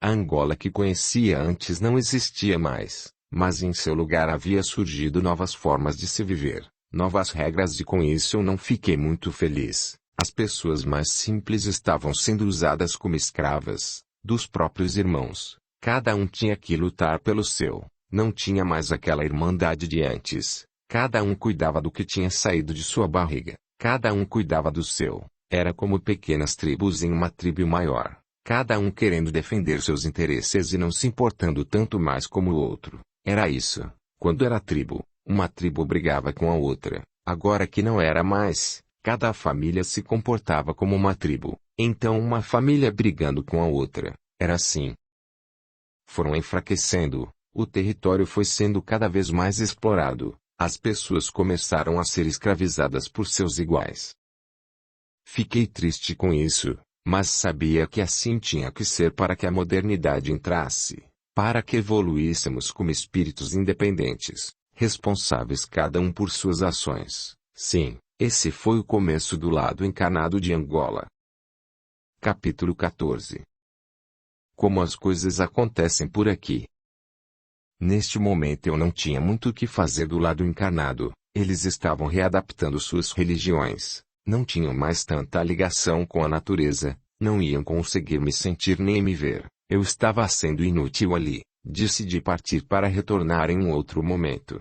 A Angola que conhecia antes não existia mais, mas em seu lugar havia surgido novas formas de se viver, novas regras e com isso eu não fiquei muito feliz. As pessoas mais simples estavam sendo usadas como escravas, dos próprios irmãos. Cada um tinha que lutar pelo seu, não tinha mais aquela irmandade de antes. Cada um cuidava do que tinha saído de sua barriga, cada um cuidava do seu. Era como pequenas tribos em uma tribo maior, cada um querendo defender seus interesses e não se importando tanto mais como o outro. Era isso. Quando era tribo, uma tribo brigava com a outra. Agora que não era mais, cada família se comportava como uma tribo, então uma família brigando com a outra. Era assim. Foram enfraquecendo, o território foi sendo cada vez mais explorado, as pessoas começaram a ser escravizadas por seus iguais. Fiquei triste com isso, mas sabia que assim tinha que ser para que a modernidade entrasse, para que evoluíssemos como espíritos independentes, responsáveis cada um por suas ações. Sim, esse foi o começo do lado encarnado de Angola. Capítulo 14. Como as coisas acontecem por aqui. Neste momento eu não tinha muito o que fazer do lado encarnado, eles estavam readaptando suas religiões, não tinham mais tanta ligação com a natureza, não iam conseguir me sentir nem me ver, eu estava sendo inútil ali, decidi partir para retornar em um outro momento.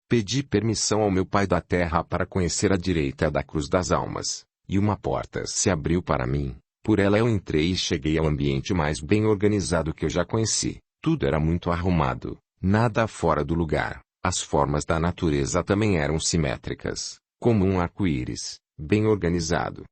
Pedi permissão ao meu pai da terra para conhecer a direita da Cruz das Almas, e uma porta se abriu para mim, por ela eu entrei e cheguei ao ambiente mais bem organizado que eu já conheci. Tudo era muito arrumado, nada fora do lugar. As formas da natureza também eram simétricas, como um arco-íris, bem organizado.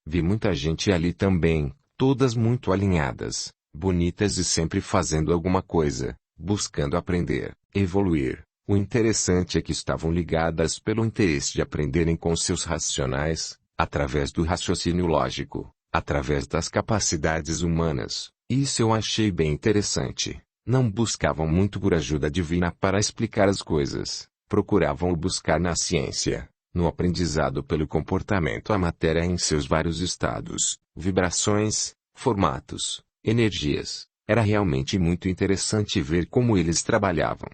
Vi muita gente ali também, todas muito alinhadas, bonitas e sempre fazendo alguma coisa, buscando aprender, evoluir. O interessante é que estavam ligadas pelo interesse de aprenderem com seus racionais, através do raciocínio lógico, através das capacidades humanas. Isso eu achei bem interessante. Não buscavam muito por ajuda divina para explicar as coisas. Procuravam o buscar na ciência, no aprendizado pelo comportamento a matéria em seus vários estados, vibrações, formatos, energias. Era realmente muito interessante ver como eles trabalhavam.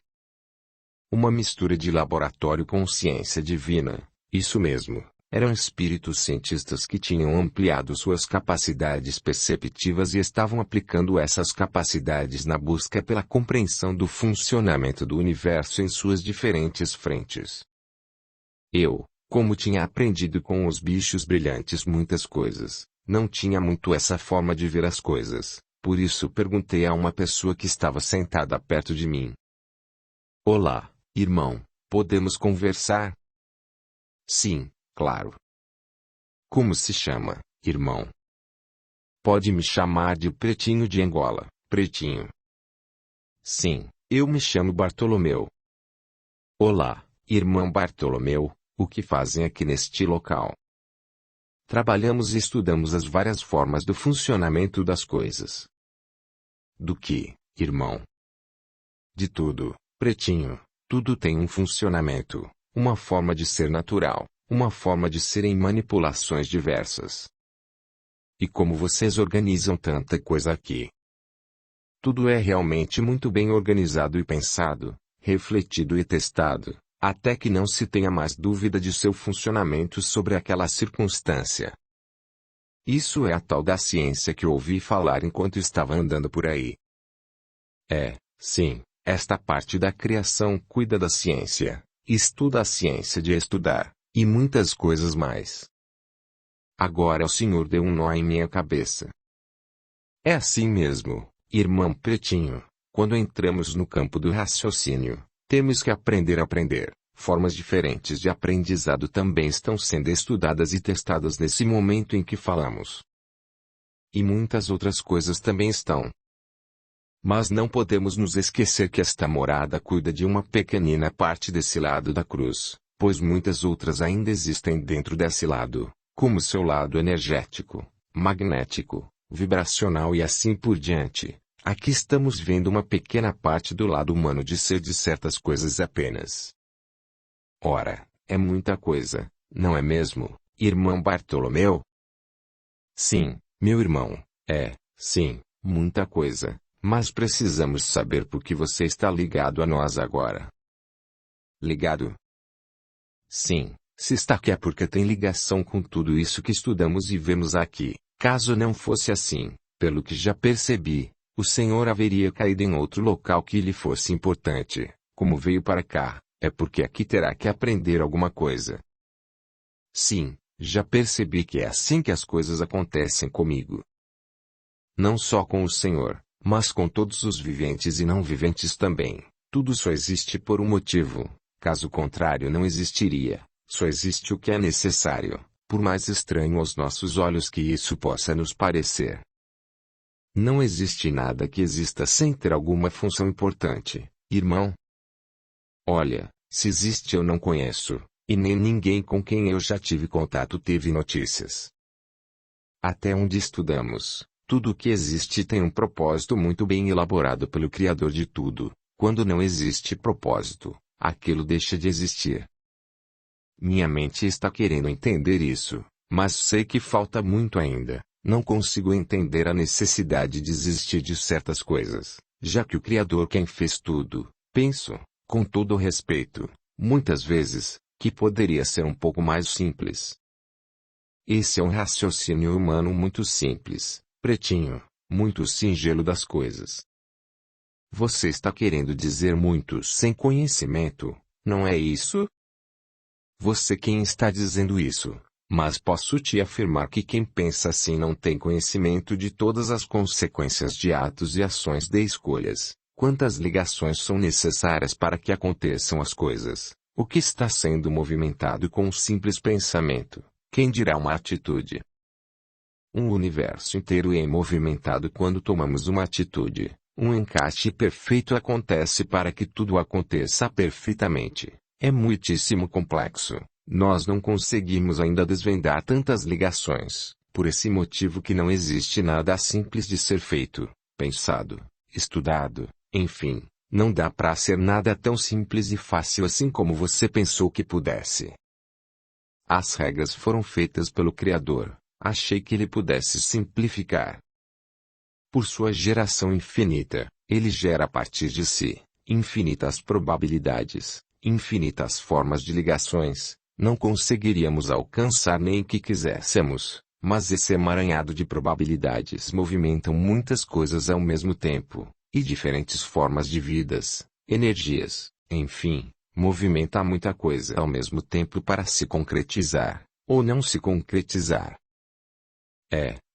Uma mistura de laboratório com ciência divina. Isso mesmo. Eram espíritos cientistas que tinham ampliado suas capacidades perceptivas e estavam aplicando essas capacidades na busca pela compreensão do funcionamento do universo em suas diferentes frentes. Eu, como tinha aprendido com os bichos brilhantes muitas coisas, não tinha muito essa forma de ver as coisas, por isso perguntei a uma pessoa que estava sentada perto de mim. Olá, irmão, podemos conversar? Sim. Claro. Como se chama, irmão? Pode me chamar de Pretinho de Angola, Pretinho. Sim, eu me chamo Bartolomeu. Olá, Irmão Bartolomeu, o que fazem aqui neste local? Trabalhamos e estudamos as várias formas do funcionamento das coisas. Do que, irmão? De tudo, pretinho. Tudo tem um funcionamento, uma forma de ser natural, uma forma de ser em manipulações diversas. E como vocês organizam tanta coisa aqui? Tudo é realmente muito bem organizado e pensado, refletido e testado, até que não se tenha mais dúvida de seu funcionamento sobre aquela circunstância. Isso é a tal da ciência que ouvi falar enquanto estava andando por aí. Sim, esta parte da criação cuida da ciência, estuda a ciência de estudar, e muitas coisas mais. Agora o Senhor deu um nó em minha cabeça. É assim mesmo, irmão Pretinho, quando entramos no campo do raciocínio, temos que aprender a aprender. Formas diferentes de aprendizado também estão sendo estudadas e testadas nesse momento em que falamos. E muitas outras coisas também estão. Mas não podemos nos esquecer que esta morada cuida de uma pequenina parte desse lado da cruz, pois muitas outras ainda existem dentro desse lado, como seu lado energético, magnético, vibracional e assim por diante. Aqui estamos vendo uma pequena parte do lado humano de ser de certas coisas apenas. Ora, é muita coisa, não é mesmo, irmão Bartolomeu? Sim, meu irmão, sim, muita coisa, mas precisamos saber por que você está ligado a nós agora. Ligado? Sim, se está aqui é porque tem ligação com tudo isso que estudamos e vemos aqui. Caso não fosse assim, pelo que já percebi, o Senhor haveria caído em outro local que lhe fosse importante, como veio para cá. É porque aqui terá que aprender alguma coisa. Sim, já percebi que é assim que as coisas acontecem comigo. Não só com o Senhor, mas com todos os viventes e não viventes também. Tudo só existe por um motivo, caso contrário não existiria. Só existe o que é necessário, por mais estranho aos nossos olhos que isso possa nos parecer. Não existe nada que exista sem ter alguma função importante, irmão. Olha, se existe eu não conheço, e nem ninguém com quem eu já tive contato teve notícias. Até onde estudamos, tudo o que existe tem um propósito muito bem elaborado pelo Criador de tudo. Quando não existe propósito, aquilo deixa de existir. Minha mente está querendo entender isso, mas sei que falta muito ainda. Não consigo entender a necessidade de existir de certas coisas, já que o Criador quem fez tudo, penso. Com todo o respeito, muitas vezes, que poderia ser um pouco mais simples. Esse é um raciocínio humano muito simples, pretinho, muito singelo das coisas. Você está querendo dizer muito sem conhecimento, não é isso? Você quem está dizendo isso, mas posso te afirmar que quem pensa assim não tem conhecimento de todas as consequências de atos e ações de escolhas. Quantas ligações são necessárias para que aconteçam as coisas? O que está sendo movimentado com um simples pensamento? Quem dirá uma atitude? Um universo inteiro é movimentado quando tomamos uma atitude. Um encaixe perfeito acontece para que tudo aconteça perfeitamente. É muitíssimo complexo. Nós não conseguimos ainda desvendar tantas ligações. Por esse motivo que não existe nada simples de ser feito, pensado, estudado. Enfim, não dá para ser nada tão simples e fácil assim como você pensou que pudesse. As regras foram feitas pelo Criador, achei que ele pudesse simplificar. Por sua geração infinita, ele gera a partir de si, infinitas probabilidades, infinitas formas de ligações, não conseguiríamos alcançar nem que quiséssemos, mas esse emaranhado de probabilidades movimentam muitas coisas ao mesmo tempo. E diferentes formas de vidas, energias, enfim, movimenta muita coisa ao mesmo tempo para se concretizar, ou não se concretizar.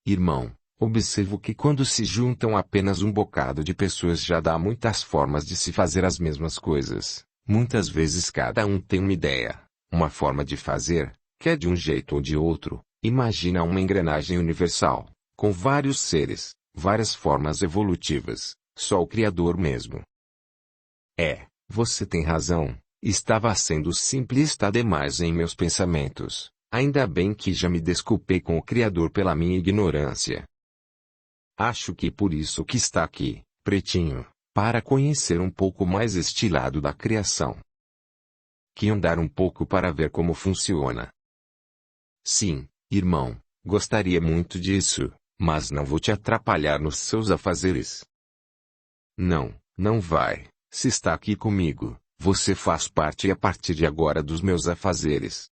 Irmão, observo que quando se juntam apenas um bocado de pessoas já dá muitas formas de se fazer as mesmas coisas. Muitas vezes cada um tem uma ideia, uma forma de fazer, que é de um jeito ou de outro. Imagina uma engrenagem universal, com vários seres, várias formas evolutivas. Só o Criador mesmo. Você tem razão, Estava sendo simplista demais em meus pensamentos. Ainda bem que já me desculpei com o Criador pela minha ignorância. Acho que por isso que está aqui, pretinho, para conhecer um pouco mais este lado da criação. Que andar um pouco para ver como funciona. Sim, irmão, gostaria muito disso, mas não vou te atrapalhar nos seus afazeres. Não, não vai. Se está aqui comigo, você faz parte a partir de agora dos meus afazeres.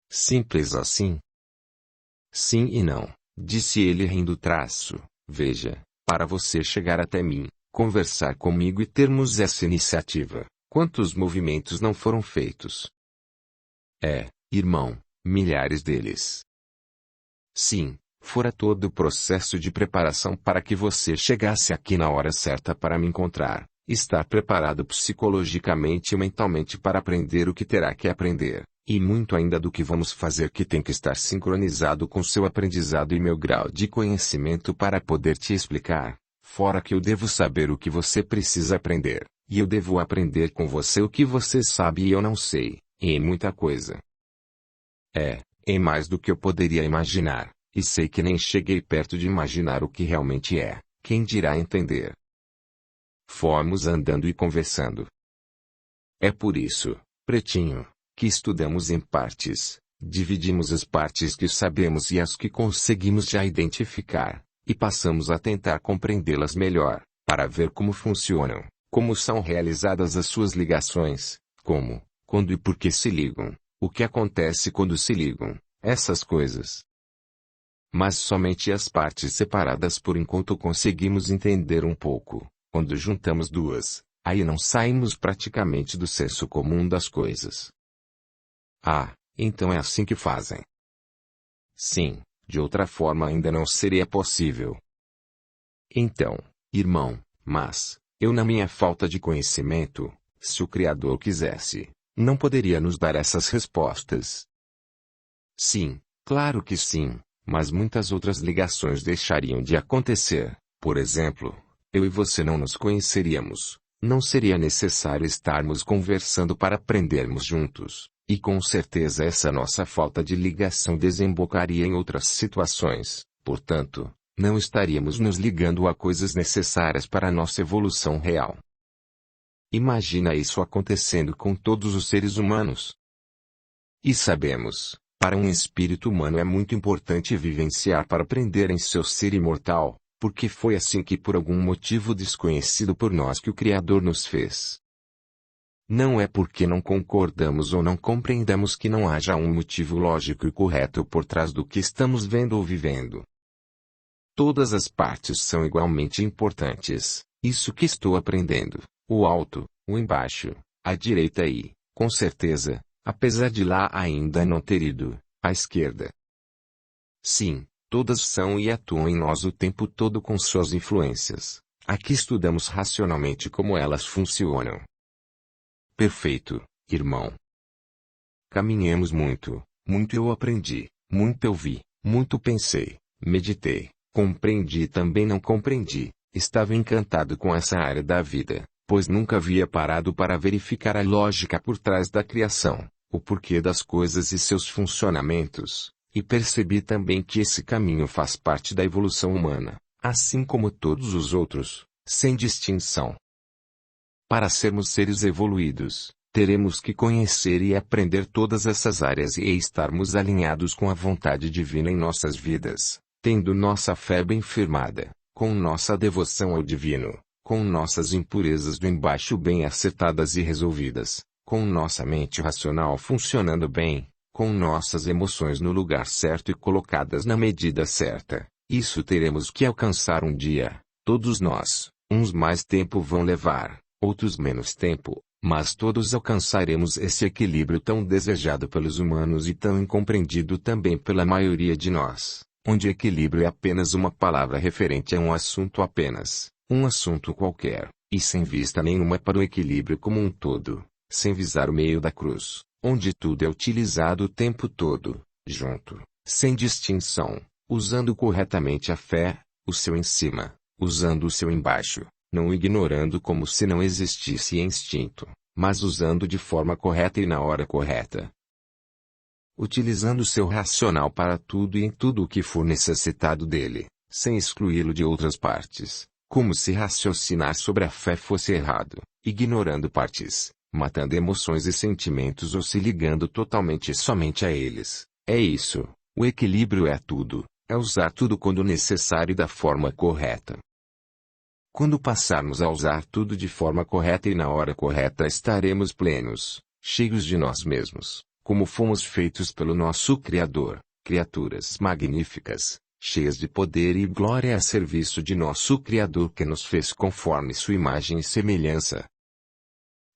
Simples assim? Sim e não, disse ele rindo traço. Veja, para você chegar até mim, conversar comigo e termos essa iniciativa, quantos movimentos não foram feitos? Irmão, milhares deles. Sim, fora todo o processo de preparação para que você chegasse aqui na hora certa para me encontrar, estar preparado psicologicamente e mentalmente para aprender o que terá que aprender, e muito ainda do que vamos fazer que tem que estar sincronizado com seu aprendizado e meu grau de conhecimento para poder te explicar, fora que eu devo saber o que você precisa aprender, e eu devo aprender com você o que você sabe e eu não sei, e muita coisa. É mais do que eu poderia imaginar, e sei que nem cheguei perto de imaginar o que realmente é, quem dirá entender. Fomos andando e conversando. É por isso, pretinho, que estudamos em partes, dividimos as partes que sabemos e as que conseguimos já identificar, e passamos a tentar compreendê-las melhor, para ver como funcionam, como são realizadas as suas ligações, como, quando e por que se ligam. O que acontece quando se ligam, essas coisas. Mas somente as partes separadas por enquanto conseguimos entender um pouco. Quando juntamos duas, aí não saímos praticamente do senso comum das coisas. Então é assim que fazem. Sim, de outra forma ainda não seria possível. Então, irmão, mas, eu na minha falta de conhecimento, se o Criador quisesse, não poderia nos dar essas respostas. Sim, claro que sim, mas muitas outras ligações deixariam de acontecer. Por exemplo, eu e você não nos conheceríamos, não seria necessário estarmos conversando para aprendermos juntos, e com certeza essa nossa falta de ligação desembocaria em outras situações, portanto, não estaríamos nos ligando a coisas necessárias para a nossa evolução real. Imagina isso acontecendo com todos os seres humanos. E sabemos, para um espírito humano é muito importante vivenciar para aprender em seu ser imortal, porque foi assim que por algum motivo desconhecido por nós que o Criador nos fez. Não é porque não concordamos ou não compreendamos que não haja um motivo lógico e correto por trás do que estamos vendo ou vivendo. Todas as partes são igualmente importantes, isso que estou aprendendo. O alto, o embaixo, a direita e, com certeza, apesar de lá ainda não ter ido, a esquerda. Sim, todas são e atuam em nós o tempo todo com suas influências. Aqui estudamos racionalmente como elas funcionam. Perfeito, irmão. Caminhemos muito, muito eu aprendi, muito eu vi, muito pensei, meditei, compreendi e também não compreendi. Estava encantado com essa área da vida, pois nunca havia parado para verificar a lógica por trás da criação, o porquê das coisas e seus funcionamentos, e percebi também que esse caminho faz parte da evolução humana, assim como todos os outros, sem distinção. Para sermos seres evoluídos, teremos que conhecer e aprender todas essas áreas e estarmos alinhados com a vontade divina em nossas vidas, tendo nossa fé bem firmada, com nossa devoção ao divino, com nossas impurezas do embaixo bem acertadas e resolvidas, com nossa mente racional funcionando bem, com nossas emoções no lugar certo e colocadas na medida certa. Isso teremos que alcançar um dia, todos nós. Uns mais tempo vão levar, outros menos tempo, mas todos alcançaremos esse equilíbrio tão desejado pelos humanos e tão incompreendido também pela maioria de nós, onde equilíbrio é apenas uma palavra referente a um assunto apenas. Um assunto qualquer, e sem vista nenhuma para o equilíbrio como um todo, sem visar o meio da cruz, onde tudo é utilizado o tempo todo, junto, sem distinção, usando corretamente a fé, o seu em cima, usando o seu embaixo, não ignorando como se não existisse instinto, mas usando de forma correta e na hora correta. Utilizando seu racional para tudo e em tudo o que for necessitado dele, sem excluí-lo de outras partes, como se raciocinar sobre a fé fosse errado, ignorando partes, matando emoções e sentimentos ou se ligando totalmente e somente a eles. É isso, o equilíbrio é tudo, é usar tudo quando necessário e da forma correta. Quando passarmos a usar tudo de forma correta e na hora correta estaremos plenos, cheios de nós mesmos, como fomos feitos pelo nosso Criador, criaturas magníficas, cheias de poder e glória a serviço de nosso Criador que nos fez conforme sua imagem e semelhança.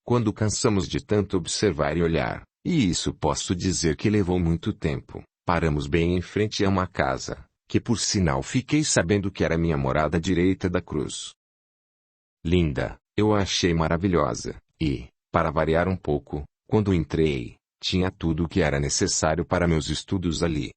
Quando cansamos de tanto observar e olhar, e isso posso dizer que levou muito tempo, paramos bem em frente a uma casa, que por sinal fiquei sabendo que era minha morada direita da cruz. Linda, eu a achei maravilhosa, e, para variar um pouco, quando entrei, tinha tudo o que era necessário para meus estudos ali.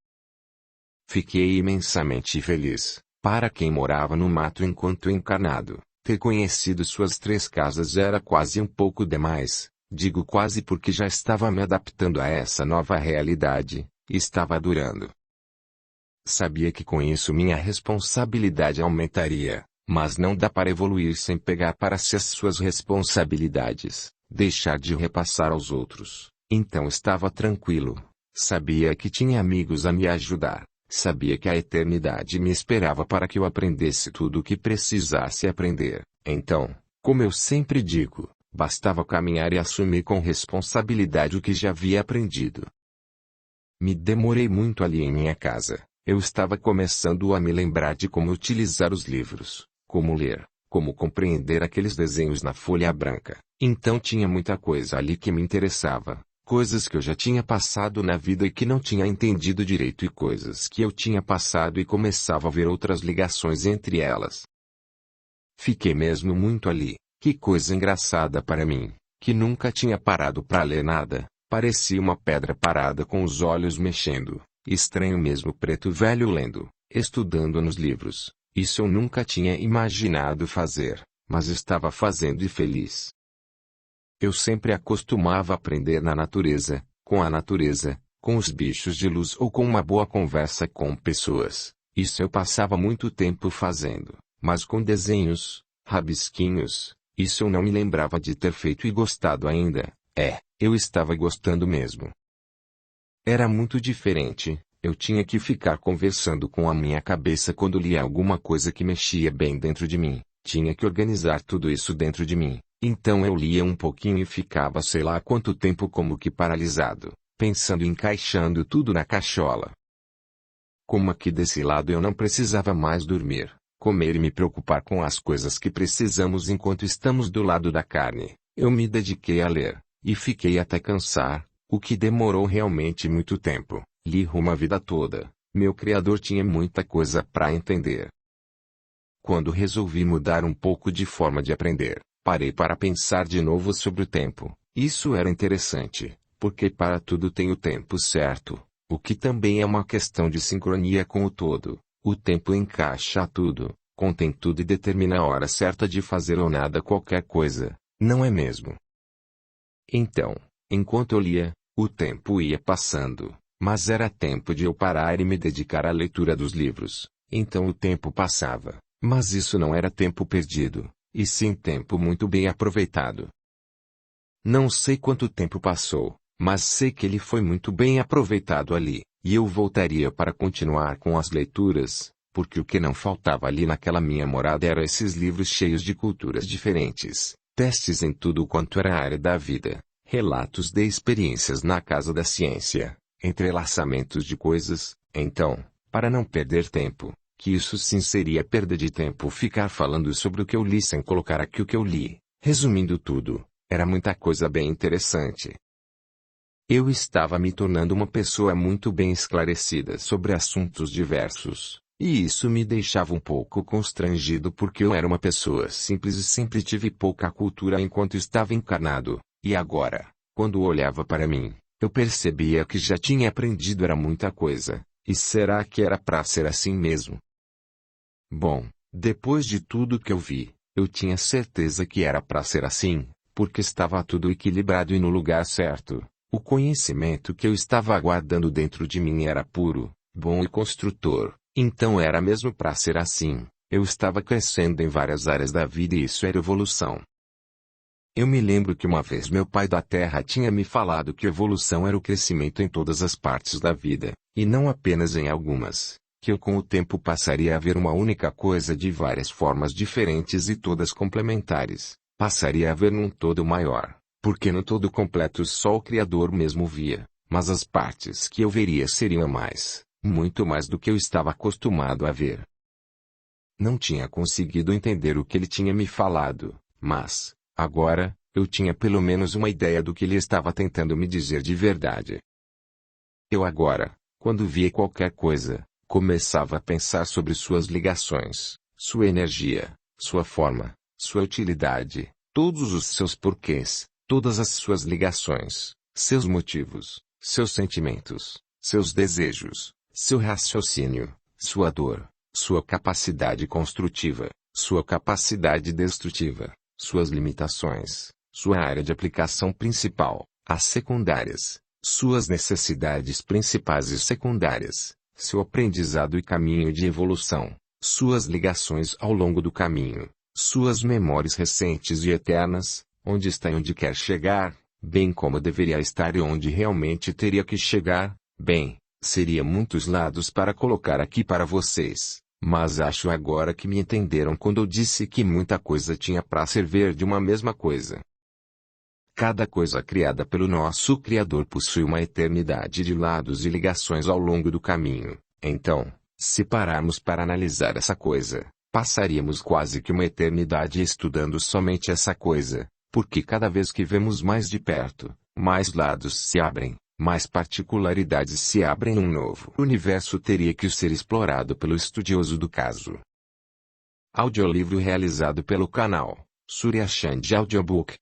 Fiquei imensamente feliz, para quem morava no mato enquanto encarnado, ter conhecido suas 3 casas era quase um pouco demais, digo quase porque já estava me adaptando a essa nova realidade, e estava adorando. Sabia que com isso minha responsabilidade aumentaria. Mas não dá para evoluir sem pegar para si as suas responsabilidades, deixar de repassar aos outros. Então estava tranquilo. Sabia que tinha amigos a me ajudar. Sabia que a eternidade me esperava para que eu aprendesse tudo o que precisasse aprender. Então, como eu sempre digo, bastava caminhar e assumir com responsabilidade o que já havia aprendido. Me demorei muito ali em minha casa. Eu estava começando a me lembrar de como utilizar os livros. Como ler, como compreender aqueles desenhos na folha branca. Então tinha muita coisa ali que me interessava, coisas que eu já tinha passado na vida e que não tinha entendido direito e coisas que eu tinha passado e começava a ver outras ligações entre elas. Fiquei mesmo muito ali, que coisa engraçada para mim, que nunca tinha parado para ler nada, parecia uma pedra parada com os olhos mexendo, estranho mesmo preto velho lendo, estudando nos livros. Isso eu nunca tinha imaginado fazer, mas estava fazendo e feliz. Eu sempre acostumava aprender na natureza, com os bichos de luz ou com uma boa conversa com pessoas. Isso eu passava muito tempo fazendo, mas com desenhos, rabisquinhos, isso eu não me lembrava de ter feito e gostado ainda. Eu estava gostando mesmo. Era muito diferente. Eu tinha que ficar conversando com a minha cabeça quando lia alguma coisa que mexia bem dentro de mim. Tinha que organizar tudo isso dentro de mim. Então eu lia um pouquinho e ficava sei lá quanto tempo como que paralisado, pensando e encaixando tudo na cachola. Como aqui desse lado eu não precisava mais dormir, comer e me preocupar com as coisas que precisamos enquanto estamos do lado da carne, eu me dediquei a ler, e fiquei até cansar, o que demorou realmente muito tempo. Li rumo a vida toda, meu Criador tinha muita coisa para entender. Quando resolvi mudar um pouco de forma de aprender, parei para pensar de novo sobre o tempo. Isso era interessante, porque para tudo tem o tempo certo, o que também é uma questão de sincronia com o todo. O tempo encaixa tudo, contém tudo e determina a hora certa de fazer ou nada qualquer coisa, não é mesmo? Então, enquanto eu lia, o tempo ia passando. Mas era tempo de eu parar e me dedicar à leitura dos livros. Então o tempo passava, mas isso não era tempo perdido, e sim tempo muito bem aproveitado. Não sei quanto tempo passou, mas sei que ele foi muito bem aproveitado ali, e eu voltaria para continuar com as leituras, porque o que não faltava ali naquela minha morada eram esses livros cheios de culturas diferentes, testes em tudo quanto era área da vida, relatos de experiências na casa da ciência. Entrelaçamentos de coisas, então, para não perder tempo, que isso sim seria perda de tempo ficar falando sobre o que eu li sem colocar aqui o que eu li, resumindo tudo, era muita coisa bem interessante. Eu estava me tornando uma pessoa muito bem esclarecida sobre assuntos diversos, e isso me deixava um pouco constrangido porque eu era uma pessoa simples e sempre tive pouca cultura enquanto estava encarnado, e agora, quando olhava para mim, eu percebia que já tinha aprendido era muita coisa, e será que era pra ser assim mesmo? Bom, depois de tudo que eu vi, eu tinha certeza que era pra ser assim, porque estava tudo equilibrado e no lugar certo. O conhecimento que eu estava aguardando dentro de mim era puro, bom e construtor. Então era mesmo para ser assim. Eu estava crescendo em várias áreas da vida e isso era evolução. Eu me lembro que uma vez meu pai da Terra tinha me falado que evolução era o crescimento em todas as partes da vida, e não apenas em algumas. Que eu com o tempo passaria a ver uma única coisa de várias formas diferentes e todas complementares. Passaria a ver num todo maior, porque no todo completo só o Criador mesmo via, mas as partes que eu veria seriam mais, muito mais do que eu estava acostumado a ver. Não tinha conseguido entender o que ele tinha me falado, mas, agora, eu tinha pelo menos uma ideia do que ele estava tentando me dizer de verdade. Eu agora, quando via qualquer coisa, começava a pensar sobre suas ligações, sua energia, sua forma, sua utilidade, todos os seus porquês, todas as suas ligações, seus motivos, seus sentimentos, seus desejos, seu raciocínio, sua dor, sua capacidade construtiva, sua capacidade destrutiva, suas limitações, sua área de aplicação principal, as secundárias, suas necessidades principais e secundárias, seu aprendizado e caminho de evolução, suas ligações ao longo do caminho, suas memórias recentes e eternas, onde está e onde quer chegar, bem como deveria estar e onde realmente teria que chegar, bem, seria muitos lados para colocar aqui para vocês, mas acho agora que me entenderam quando eu disse que muita coisa tinha para servir de uma mesma coisa. Cada coisa criada pelo nosso Criador possui uma eternidade de lados e ligações ao longo do caminho. Então, se pararmos para analisar essa coisa, passaríamos quase que uma eternidade estudando somente essa coisa, porque cada vez que vemos mais de perto, mais lados se abrem, mais particularidades se abrem. Um novo universo teria que ser explorado pelo estudioso do caso. Audiolivro realizado pelo canal Surya Chand Audiobook.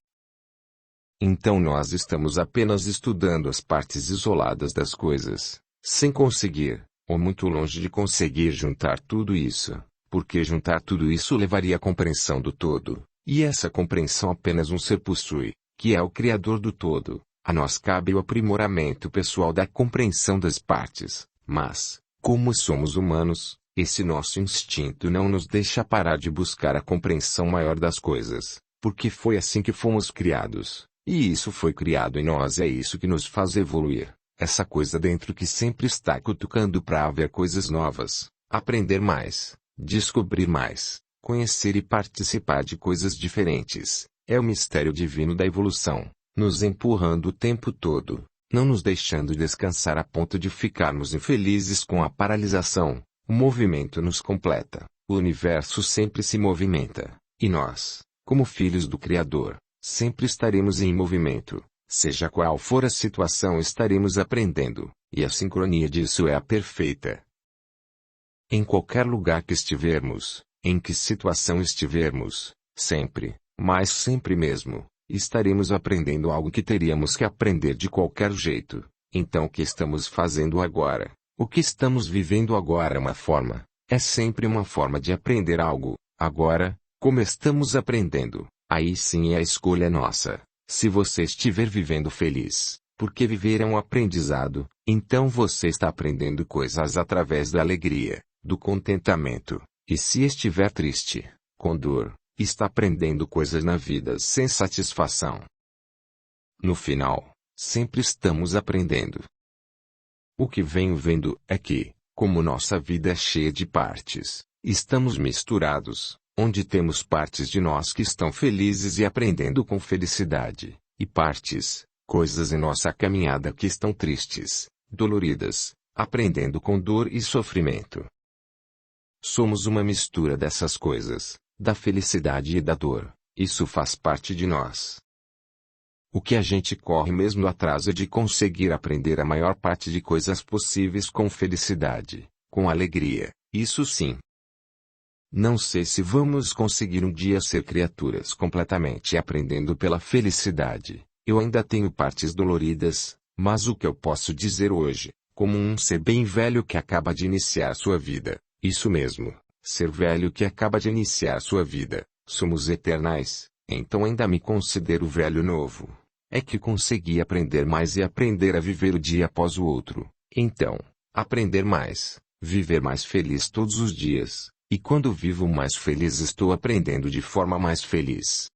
Então nós estamos apenas estudando as partes isoladas das coisas, sem conseguir, ou muito longe de conseguir juntar tudo isso, porque juntar tudo isso levaria à compreensão do todo, e essa compreensão apenas um ser possui, que é o Criador do todo. A nós cabe o aprimoramento pessoal da compreensão das partes, mas, como somos humanos, esse nosso instinto não nos deixa parar de buscar a compreensão maior das coisas, porque foi assim que fomos criados. E isso foi criado em nós e é isso que nos faz evoluir. Essa coisa dentro que sempre está cutucando para haver coisas novas, aprender mais, descobrir mais, conhecer e participar de coisas diferentes. É o mistério divino da evolução, nos empurrando o tempo todo, não nos deixando descansar a ponto de ficarmos infelizes com a paralisação. O movimento nos completa, o universo sempre se movimenta, e nós, como filhos do Criador, sempre estaremos em movimento, seja qual for a situação estaremos aprendendo, e a sincronia disso é a perfeita. Em qualquer lugar que estivermos, em que situação estivermos, sempre, mas sempre mesmo, estaremos aprendendo algo que teríamos que aprender de qualquer jeito. Então o que estamos fazendo agora, o que estamos vivendo agora é sempre uma forma de aprender algo. Agora, como estamos aprendendo, aí sim a escolha é nossa. Se você estiver vivendo feliz, porque viver é um aprendizado, então você está aprendendo coisas através da alegria, do contentamento. E se estiver triste, com dor, está aprendendo coisas na vida sem satisfação. No final, sempre estamos aprendendo. O que venho vendo é que, como nossa vida é cheia de partes, estamos misturados, onde temos partes de nós que estão felizes e aprendendo com felicidade, e partes, coisas em nossa caminhada que estão tristes, doloridas, aprendendo com dor e sofrimento. Somos uma mistura dessas coisas, da felicidade e da dor, isso faz parte de nós. O que a gente corre mesmo atrás é de conseguir aprender a maior parte de coisas possíveis com felicidade, com alegria, isso sim. Não sei se vamos conseguir um dia ser criaturas completamente aprendendo pela felicidade. Eu ainda tenho partes doloridas, mas o que eu posso dizer hoje, como um ser bem velho que acaba de iniciar sua vida, isso mesmo, ser velho que acaba de iniciar sua vida, somos eternais, Então ainda me considero velho novo. É que consegui aprender mais e aprender a viver o dia após o outro. Então, aprender mais, viver mais feliz todos os dias, e quando vivo mais feliz estou aprendendo de forma mais feliz.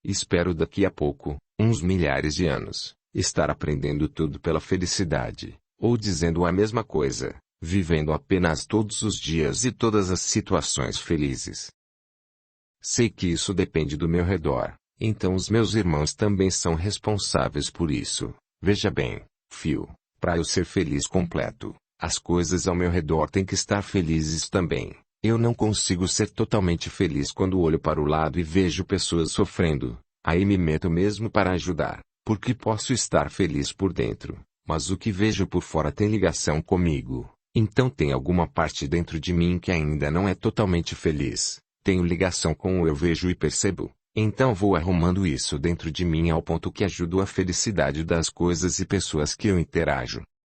Espero daqui a pouco, uns milhares de anos, estar aprendendo tudo pela felicidade, ou dizendo a mesma coisa, vivendo apenas todos os dias e todas as situações felizes. Sei que isso depende do meu redor, então os meus irmãos também são responsáveis por isso. Veja bem, Phil, para eu ser feliz completo, as coisas ao meu redor têm que estar felizes também. Eu não consigo ser totalmente feliz quando olho para o lado e vejo pessoas sofrendo. Aí me meto mesmo para ajudar, porque posso estar feliz por dentro, mas o que vejo por fora tem ligação comigo. Então tem alguma parte dentro de mim que ainda não é totalmente feliz. Tenho ligação com o eu vejo e percebo. Então vou arrumando isso dentro de mim ao ponto que ajudo a felicidade das coisas e pessoas que eu interajo.